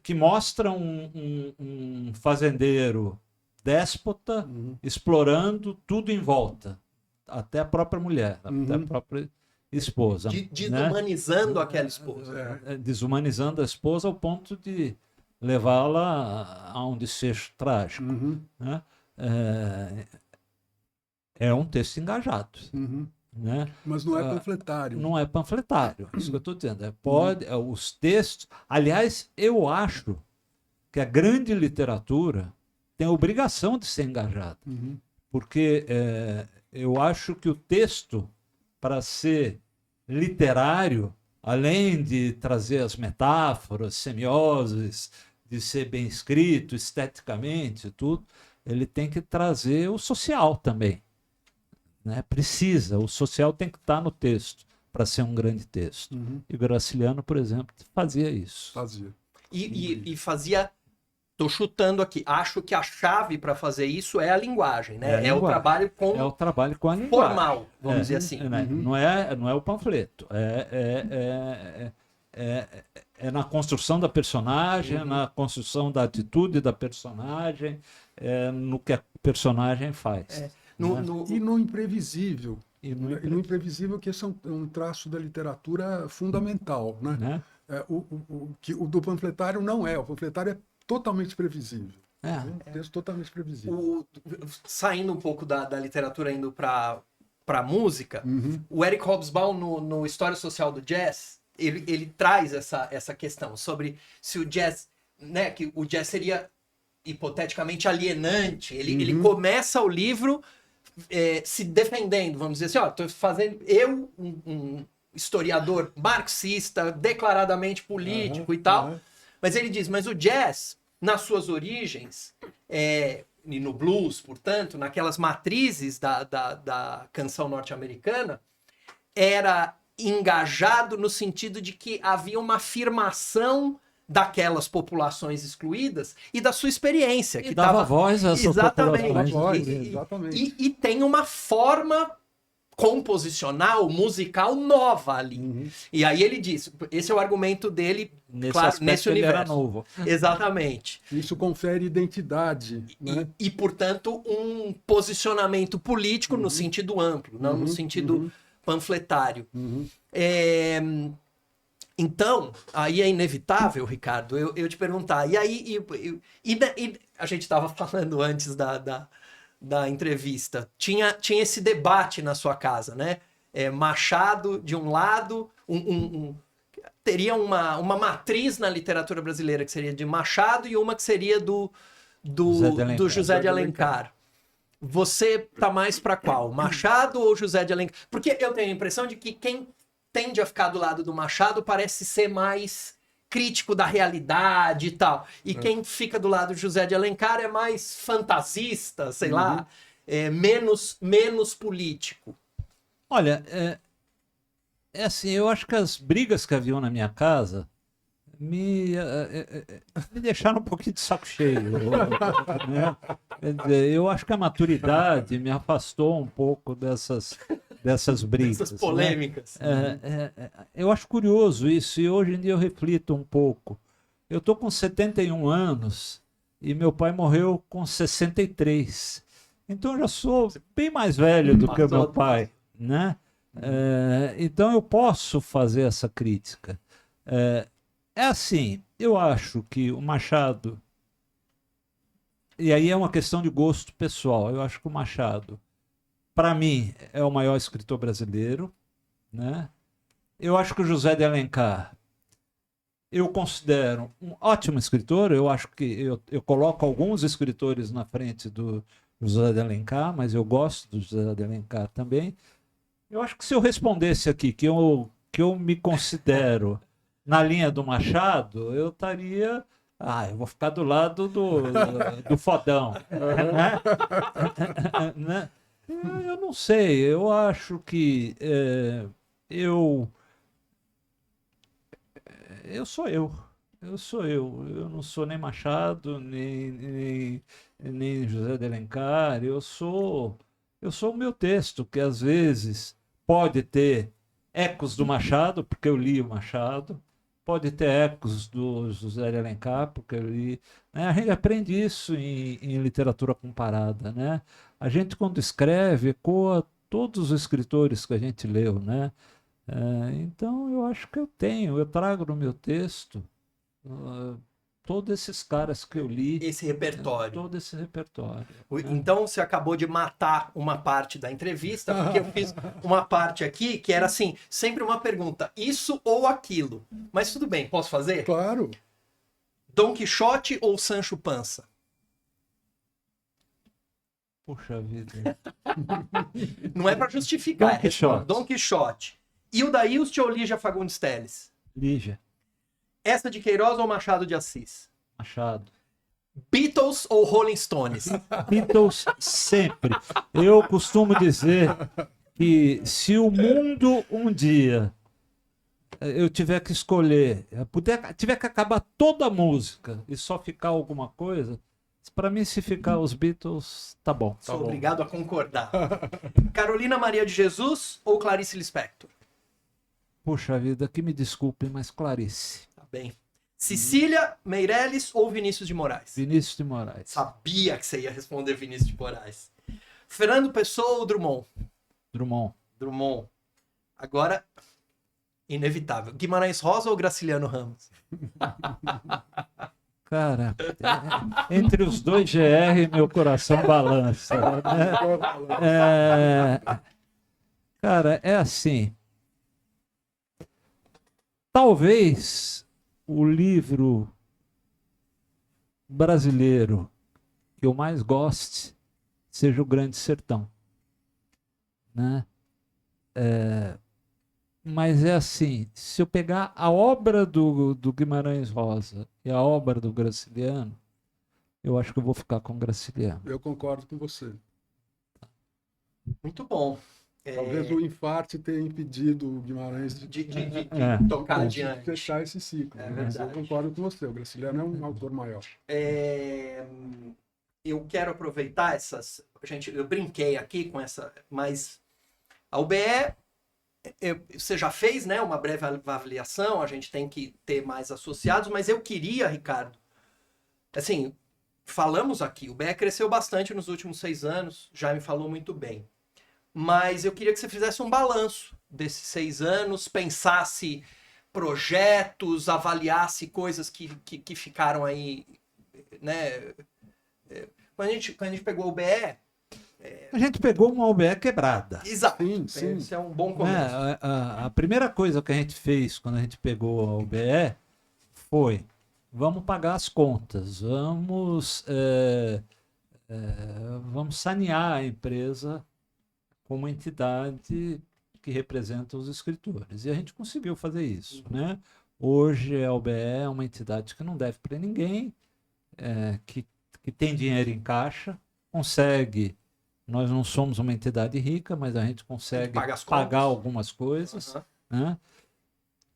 que mostra um fazendeiro déspota explorando tudo em volta, até a própria mulher, até a própria esposa. Desumanizando, né? Aquela esposa. Desumanizando a esposa ao ponto de levá-la a um desfecho trágico. Né? É um texto engajado. Né? Mas não é panfletário. Não é panfletário, isso que eu estou dizendo. Os textos... Aliás, eu acho que a grande literatura tem a obrigação de ser engajada. Porque eu acho que o texto, para ser literário, além de trazer as metáforas, semioses, de ser bem escrito, esteticamente, tudo, ele tem que trazer o social também. Né? O social tem que estar no texto para ser um grande texto. E o Graciliano, por exemplo, fazia isso. E fazia, estou chutando aqui, acho que a chave para fazer isso é a linguagem, né? É o trabalho com a linguagem. Formal, vamos dizer assim. Não é o panfleto, é na construção da personagem, é na construção da atitude da personagem, no que a personagem faz. E no imprevisível. E no imprevisível, que esse é um traço da literatura fundamental. Né? O do panfletário não é. O panfletário é totalmente previsível. Um texto totalmente previsível. Saindo um pouco da literatura, indo para a música, o Eric Hobsbawm, no História Social do Jazz, ele traz essa questão sobre se o jazz, né, que o jazz seria hipoteticamente alienante. Ele começa o livro se defendendo, vamos dizer assim, estou fazendo um historiador marxista, declaradamente político e tal, mas ele diz, mas o jazz, nas suas origens, e no blues, portanto, naquelas matrizes da canção norte-americana, era engajado no sentido de que havia uma afirmação daquelas populações excluídas e da sua experiência. Que dava voz a essas populações. Exatamente. E tem uma forma composicional, musical nova ali. E aí ele diz, esse é o argumento dele, nesse universo. Era novo. Exatamente. Isso confere identidade. Né? E, portanto, um posicionamento político no sentido amplo, não no sentido panfletário. Então, aí é inevitável, Ricardo, eu te perguntar, e aí, a gente estava falando antes da entrevista, tinha esse debate na sua casa, né? Machado, de um lado, teria uma matriz na literatura brasileira que seria de Machado e uma que seria do José de Alencar. Você tá mais para qual? Machado ou José de Alencar? Porque eu tenho a impressão de que quem tende a ficar do lado do Machado parece ser mais crítico da realidade e tal. E quem fica do lado de José de Alencar é mais fantasista, sei lá, menos político. Olha, é assim, eu acho que as brigas que haviam na minha casa me deixaram um pouquinho de saco cheio. Né? Quer dizer, eu acho que a maturidade me afastou um pouco dessas brigas. Essas polêmicas. Né? Eu acho curioso isso, e hoje em dia eu reflito um pouco. Eu estou com 71 anos e meu pai morreu com 63. Então eu já sou bem mais velho do que o meu pai. Né? Então eu posso fazer essa crítica. É assim, eu acho que o Machado, e aí é uma questão de gosto pessoal, eu acho que o Machado, para mim, é o maior escritor brasileiro, né? Eu acho que o José de Alencar, eu considero um ótimo escritor, eu acho que eu coloco alguns escritores na frente do José de Alencar, mas eu gosto do José de Alencar também. Eu acho que se eu respondesse aqui que eu me considero na linha do Machado, eu estaria... eu vou ficar do lado do fodão. Né? Eu não sei, eu acho que eu sou eu. Eu não sou nem Machado, nem José de Alencar. Eu sou o meu texto, que às vezes pode ter ecos do Machado, porque eu li o Machado. Pode ter ecos do José de Alencar, porque eu li. Né? A gente aprende isso em literatura comparada. Né? A gente, quando escreve, ecoa todos os escritores que a gente leu. Né? Então, eu acho que eu trago no meu texto todos esses caras que eu li. Esse repertório. Todo esse repertório. Então você acabou de matar uma parte da entrevista, porque eu fiz uma parte aqui que era assim, sempre uma pergunta, isso ou aquilo. Mas tudo bem, posso fazer? Claro. Dom Quixote ou Sancho Panza? Puxa vida. Não é para justificar, Dom Quixote. E o Daílson ou Lígia Fagundes Telles? Lígia. Essa de Queiroz ou Machado de Assis? Machado. Beatles ou Rolling Stones? Beatles sempre. Eu costumo dizer que se o mundo um dia eu tiver que escolher, tiver que acabar toda a música e só ficar alguma coisa, para mim, se ficar os Beatles, tá bom. Sou obrigado a concordar. Carolina Maria de Jesus ou Clarice Lispector? Puxa vida, que me desculpem, mas Clarice. Tá bem. Cecília Meirelles ou Vinícius de Moraes? Vinícius de Moraes. Sabia que você ia responder Vinícius de Moraes. Fernando Pessoa ou Drummond? Drummond. Agora, inevitável. Guimarães Rosa ou Graciliano Ramos? Cara, entre os dois GR, meu coração balança. Né? Cara, é assim. Talvez o livro brasileiro que eu mais goste seja O Grande Sertão. Né? Mas é assim, se eu pegar a obra do Guimarães Rosa e a obra do Graciliano, eu acho que eu vou ficar com o Graciliano. Eu concordo com você. Muito bom. Talvez o infarto tenha impedido o Guimarães de tocar adiante. De fechar esse ciclo. Mas eu concordo com você, o Graciliano é um autor maior. Eu quero aproveitar eu brinquei aqui com essa, mas a UBE, você já fez, né, uma breve avaliação, a gente tem que ter mais associados, mas eu queria, Ricardo, assim, falamos aqui, o UBE cresceu bastante nos últimos 6 anos, já me falou muito bem. Mas eu queria que você fizesse um balanço desses 6 anos, pensasse projetos, avaliasse coisas que ficaram aí, né? Quando a gente pegou o UBE... A gente pegou uma UBE quebrada. Exato. Sim. Esse é um bom começo. A primeira coisa que a gente fez quando a gente pegou a UBE foi: vamos pagar as contas, vamos sanear a empresa como entidade que representa os escritores. E a gente conseguiu fazer isso, né? Hoje a UBE é uma entidade que não deve para ninguém, que tem dinheiro em caixa, consegue. Nós não somos uma entidade rica, mas a gente consegue pagar algumas coisas. Né?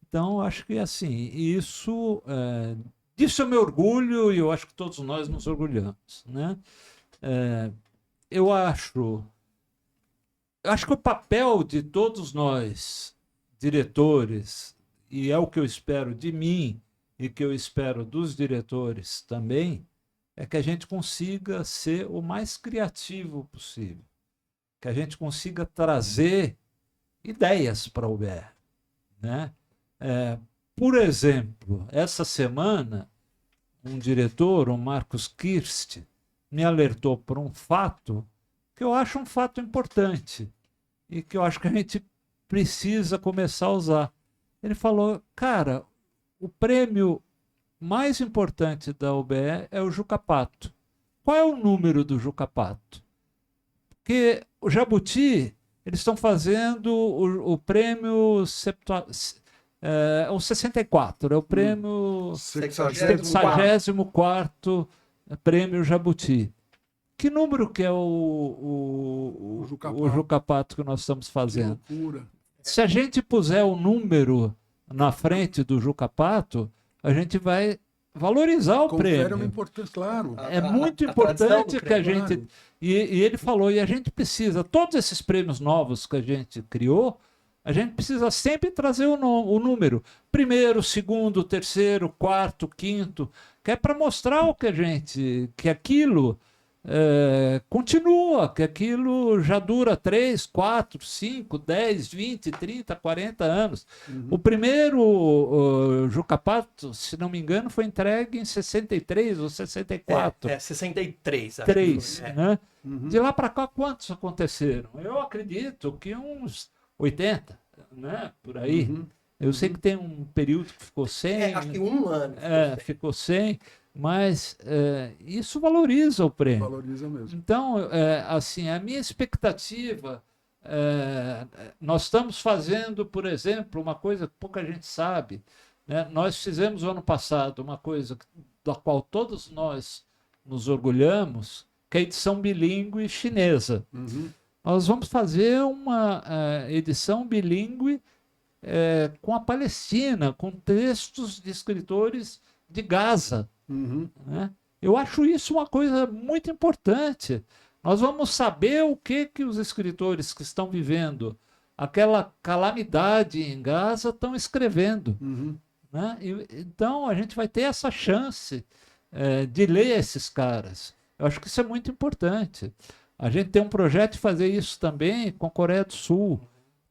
Então, acho que assim, disso eu me orgulho e eu acho que todos nós nos orgulhamos. Né? Eu acho que o papel de todos nós, diretores, e é o que eu espero de mim e que eu espero dos diretores também, é que a gente consiga ser o mais criativo possível, que a gente consiga trazer ideias para a UBE. Né? Por exemplo, essa semana, um diretor, o Marcos Kirst, me alertou por um fato que eu acho um fato importante e que eu acho que a gente precisa começar a usar. Ele falou, cara, o prêmio mais importante da UBE é o Juca Pato. Qual é o número do Juca Pato? Porque o Jabuti, eles estão fazendo o prêmio o 64, é o prêmio 64º prêmio Jabuti. Que número que é o Juca Pato que nós estamos fazendo? Que loucura. Se a gente puser o número na frente do Juca Pato, a gente vai valorizar o prêmio. É uma importância, claro. É muito importante que a gente... E ele falou, e a gente precisa, todos esses prêmios novos que a gente criou, a gente precisa sempre trazer o número. Primeiro, segundo, terceiro, quarto, quinto, que é para mostrar que aquilo continua, que aquilo já dura 3, 4, 5, 10, 20, 30, 40 anos. O primeiro Juca Pato, se não me engano, foi entregue em 63 ou 64. 63. 3, né? De lá para cá, quantos aconteceram? Eu acredito que uns 80, né? Por aí. Eu sei que tem um período que ficou 100. Acho que um ano. Ficou 100. Mas isso valoriza o prêmio. Valoriza mesmo. Então, assim, a minha expectativa, nós estamos fazendo, por exemplo, uma coisa que pouca gente sabe. Né? Nós fizemos o ano passado uma coisa da qual todos nós nos orgulhamos, que é a edição bilíngue chinesa. Nós vamos fazer uma edição bilíngue com a Palestina, com textos de escritores de Gaza. Né? Eu acho isso uma coisa muito importante. Nós vamos saber o que os escritores que estão vivendo aquela calamidade em Gaza estão escrevendo. Né? Então a gente vai ter essa chance de ler esses caras. Eu acho que isso é muito importante. A gente tem um projeto de fazer isso também com a Coreia do Sul.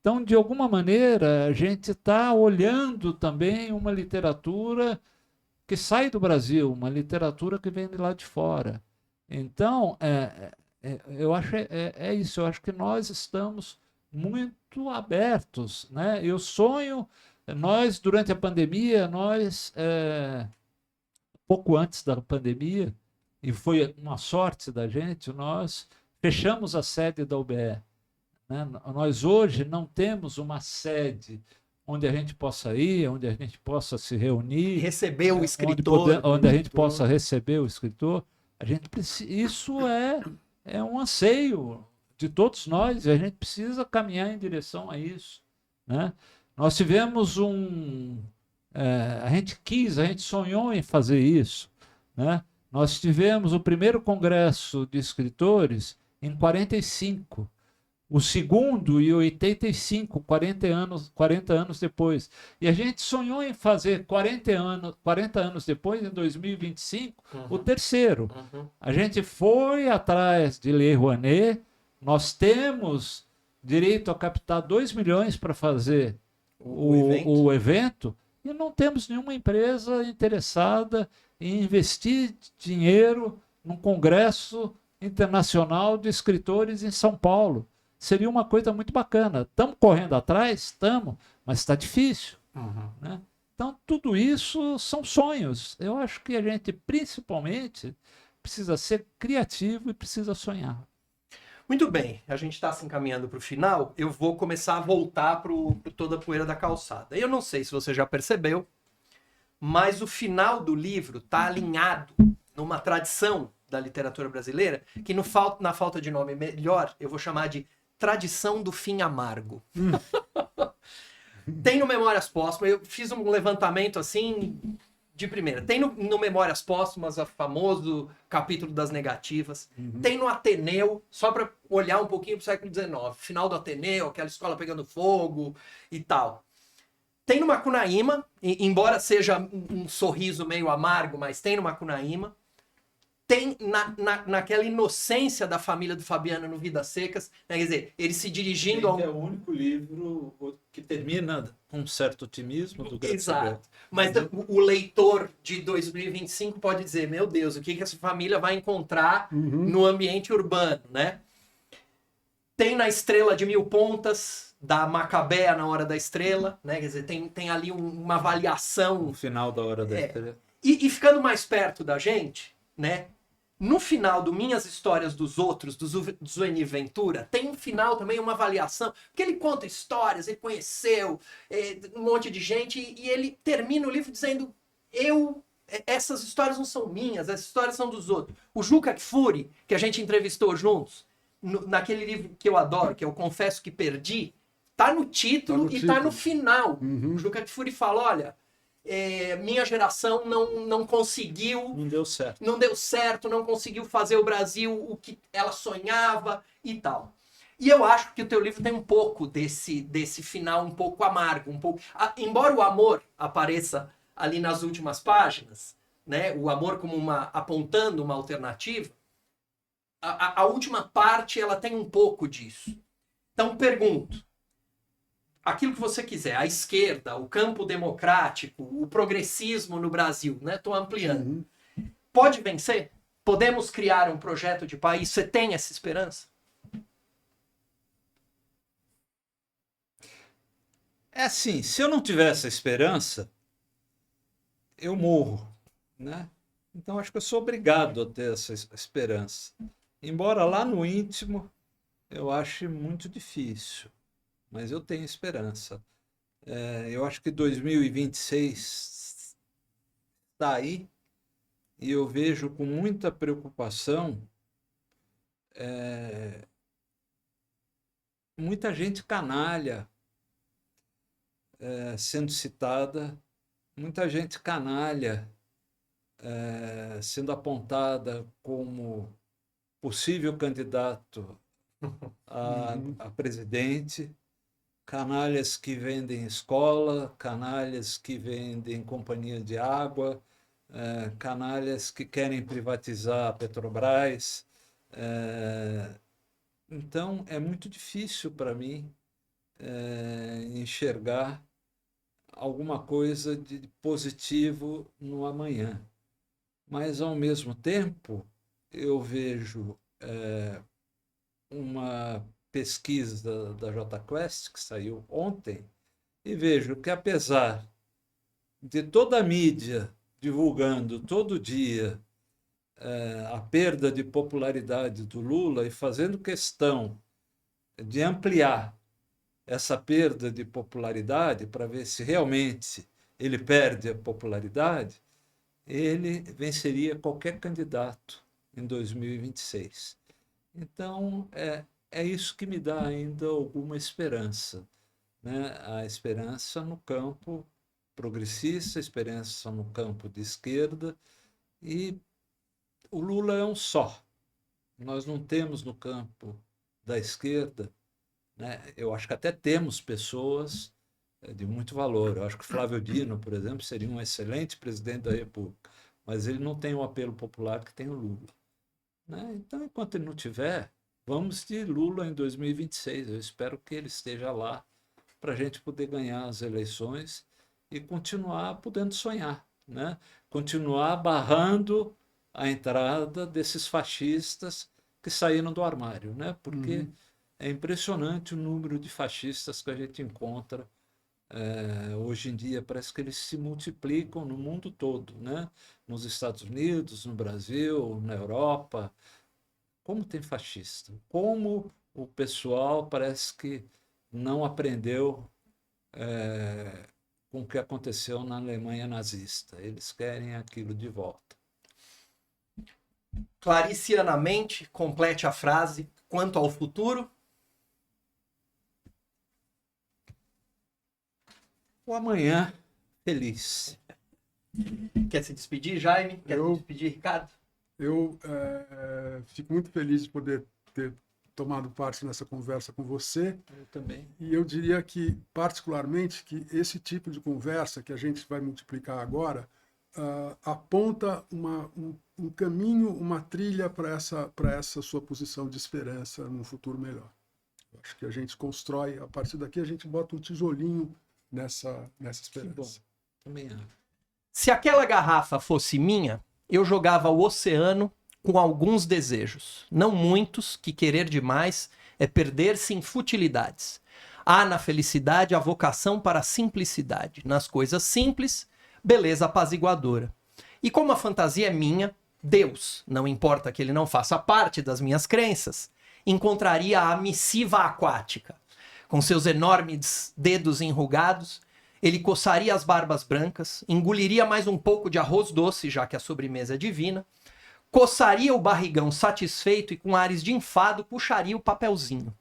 Então, de alguma maneira, a gente está olhando também uma literatura que sai do Brasil, uma literatura que vem de lá de fora. Então, eu acho isso. Eu acho que nós estamos muito abertos. Né? Eu sonho, nós, durante a pandemia, pouco antes da pandemia, e foi uma sorte da gente, nós fechamos a sede da UBE. Né? Nós hoje não temos uma sede onde a gente possa ir, onde a gente possa se reunir, receber o escritor, onde a gente possa receber o escritor. A gente precisa, isso é um anseio de todos nós, e a gente precisa caminhar em direção a isso, né? Nós tivemos a gente sonhou em fazer isso, né? Nós tivemos o primeiro congresso de escritores em 45, o segundo em 85, 40 anos depois. E a gente sonhou em fazer 40 anos depois, em 2025, o terceiro. A gente foi atrás de Lei Rouanet, nós temos direito a captar 2 milhões para fazer o evento, e não temos nenhuma empresa interessada em investir dinheiro num congresso internacional de escritores em São Paulo. Seria uma coisa muito bacana. Estamos correndo atrás? Estamos, mas está difícil. Né? Então, tudo isso são sonhos. Eu acho que a gente, principalmente, precisa ser criativo e precisa sonhar. Muito bem, a gente está se encaminhando para o final. Eu vou começar a voltar para Toda a Poeira da Calçada. Eu não sei se você já percebeu, mas o final do livro está alinhado numa tradição da literatura brasileira que, na falta de nome melhor, eu vou chamar de tradição do fim amargo. Tem no Memórias Póstumas, eu fiz um levantamento assim de primeira. Tem no Memórias Póstumas o famoso capítulo das negativas. Tem no Ateneu, só para olhar um pouquinho para o século XIX. Final do Ateneu, aquela escola pegando fogo e tal. Tem no Macunaíma, embora seja um sorriso meio amargo, mas tem no Macunaíma. Tem naquela inocência da família do Fabiano no Vidas Secas, né? Quer dizer, ele se dirigindo ao... É o único livro que termina com um certo otimismo do Grande Segredo. Mas o leitor de 2025 pode dizer, meu Deus, o que essa família vai encontrar no ambiente urbano, né? Tem na Estrela de Mil Pontas, da Macabea na Hora da Estrela, né? Quer dizer, tem ali uma avaliação... No final da Hora da Estrela. E ficando mais perto da gente, né? No final do Minhas Histórias dos Outros, do Zueni Ventura, tem um final também, uma avaliação, porque ele conta histórias, ele conheceu um monte de gente, e ele termina o livro dizendo, essas histórias não são minhas, essas histórias são dos outros. O Juca Kfouri, que a gente entrevistou juntos, naquele livro que eu adoro, que eu Confesso que Perdi, tá no título e tá no final. O Juca Kfouri fala, olha... minha geração não conseguiu... Não deu certo. Não deu certo, não conseguiu fazer o Brasil o que ela sonhava e tal. E eu acho que o teu livro tem um pouco desse final um pouco amargo, um pouco... embora o amor apareça ali nas últimas páginas, né, o amor como apontando uma alternativa, a última parte ela tem um pouco disso. Então pergunto, aquilo que você quiser, a esquerda, o campo democrático, o progressismo no Brasil, né? Estou ampliando. Pode vencer? Podemos criar um projeto de país? Você tem essa esperança? É assim, se eu não tiver essa esperança, eu morro, né? Então acho que eu sou obrigado a ter essa esperança. Embora lá no íntimo eu ache muito difícil. Mas eu tenho esperança. Eu acho que 2026 está aí e eu vejo com muita preocupação muita gente canalha sendo citada, muita gente canalha sendo apontada como possível candidato a presidente. Canalhas que vendem escola, canalhas que vendem companhia de água, canalhas que querem privatizar a Petrobras. Então, é muito difícil para mim enxergar alguma coisa de positivo no amanhã. Mas, ao mesmo tempo, eu vejo uma pesquisa da JQuest, que saiu ontem, e vejo que, apesar de toda a mídia divulgando todo dia a perda de popularidade do Lula e fazendo questão de ampliar essa perda de popularidade para ver se realmente ele perde a popularidade, ele venceria qualquer candidato em 2026. Então, é isso que me dá ainda alguma esperança, né? A esperança no campo progressista, a esperança no campo de esquerda, e o Lula é um só. Nós não temos no campo da esquerda, né? Eu acho que até temos pessoas de muito valor. Eu acho que Flávio Dino, por exemplo, seria um excelente presidente da República, mas ele não tem o apelo popular que tem o Lula, né? Então, enquanto ele não tiver, vamos de Lula em 2026. Eu espero que ele esteja lá para a gente poder ganhar as eleições e continuar podendo sonhar, né? Continuar barrando a entrada desses fascistas que saíram do armário, né? Porque é impressionante o número de fascistas que a gente encontra hoje em dia. Parece que eles se multiplicam no mundo todo, né? Nos Estados Unidos, no Brasil, na Europa. Como tem fascista? Como o pessoal parece que não aprendeu com o que aconteceu na Alemanha nazista. Eles querem aquilo de volta. Claricianamente, complete a frase. Quanto ao futuro? O amanhã feliz. Quer se despedir, Jaime? Quer se despedir, Ricardo? Eu fico muito feliz de poder ter tomado parte nessa conversa com você. Eu também. E eu diria que, particularmente, que esse tipo de conversa que a gente vai multiplicar agora aponta um caminho, uma trilha para essa sua posição de esperança num futuro melhor. Eu acho que a gente constrói, a partir daqui a gente bota um tijolinho nessa esperança. Que bom. Também acho. Se aquela garrafa fosse minha, eu jogava ao oceano com alguns desejos. Não muitos, que querer demais é perder-se em futilidades. Há na felicidade a vocação para a simplicidade. Nas coisas simples, beleza apaziguadora. E como a fantasia é minha, Deus, não importa que ele não faça parte das minhas crenças, encontraria a missiva aquática. Com seus enormes dedos enrugados, ele coçaria as barbas brancas, engoliria mais um pouco de arroz doce, já que a sobremesa é divina, coçaria o barrigão satisfeito e com ares de enfado puxaria o papelzinho.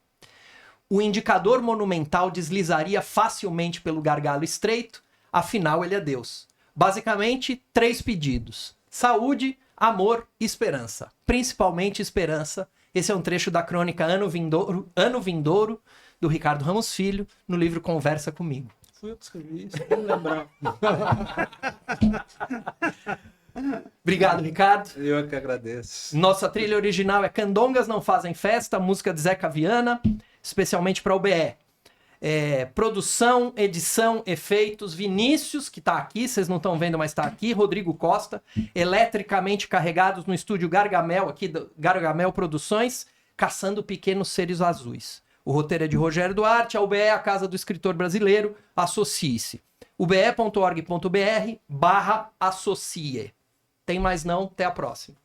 O indicador monumental deslizaria facilmente pelo gargalo estreito, afinal ele é Deus. Basicamente, 3 pedidos: saúde, amor e esperança. Principalmente esperança. Esse é um trecho da crônica Ano Vindouro, do Ricardo Ramos Filho, no livro Conversa Comigo. Fui eu que escrevi isso, não lembrar. Obrigado, Ricardo. Eu que agradeço. Nossa trilha original é Candongas Não Fazem Festa, música de Zeca Viana, especialmente para o BE. Produção, edição, efeitos, Vinícius, que está aqui, vocês não estão vendo, mas está aqui, Rodrigo Costa, eletricamente carregados no estúdio Gargamel, aqui do Gargamel Produções, caçando pequenos seres azuis. O roteiro é de Rogério Duarte, a UBE é a Casa do Escritor Brasileiro, associe-se. ube.org.br/associe. Tem mais não, até a próxima.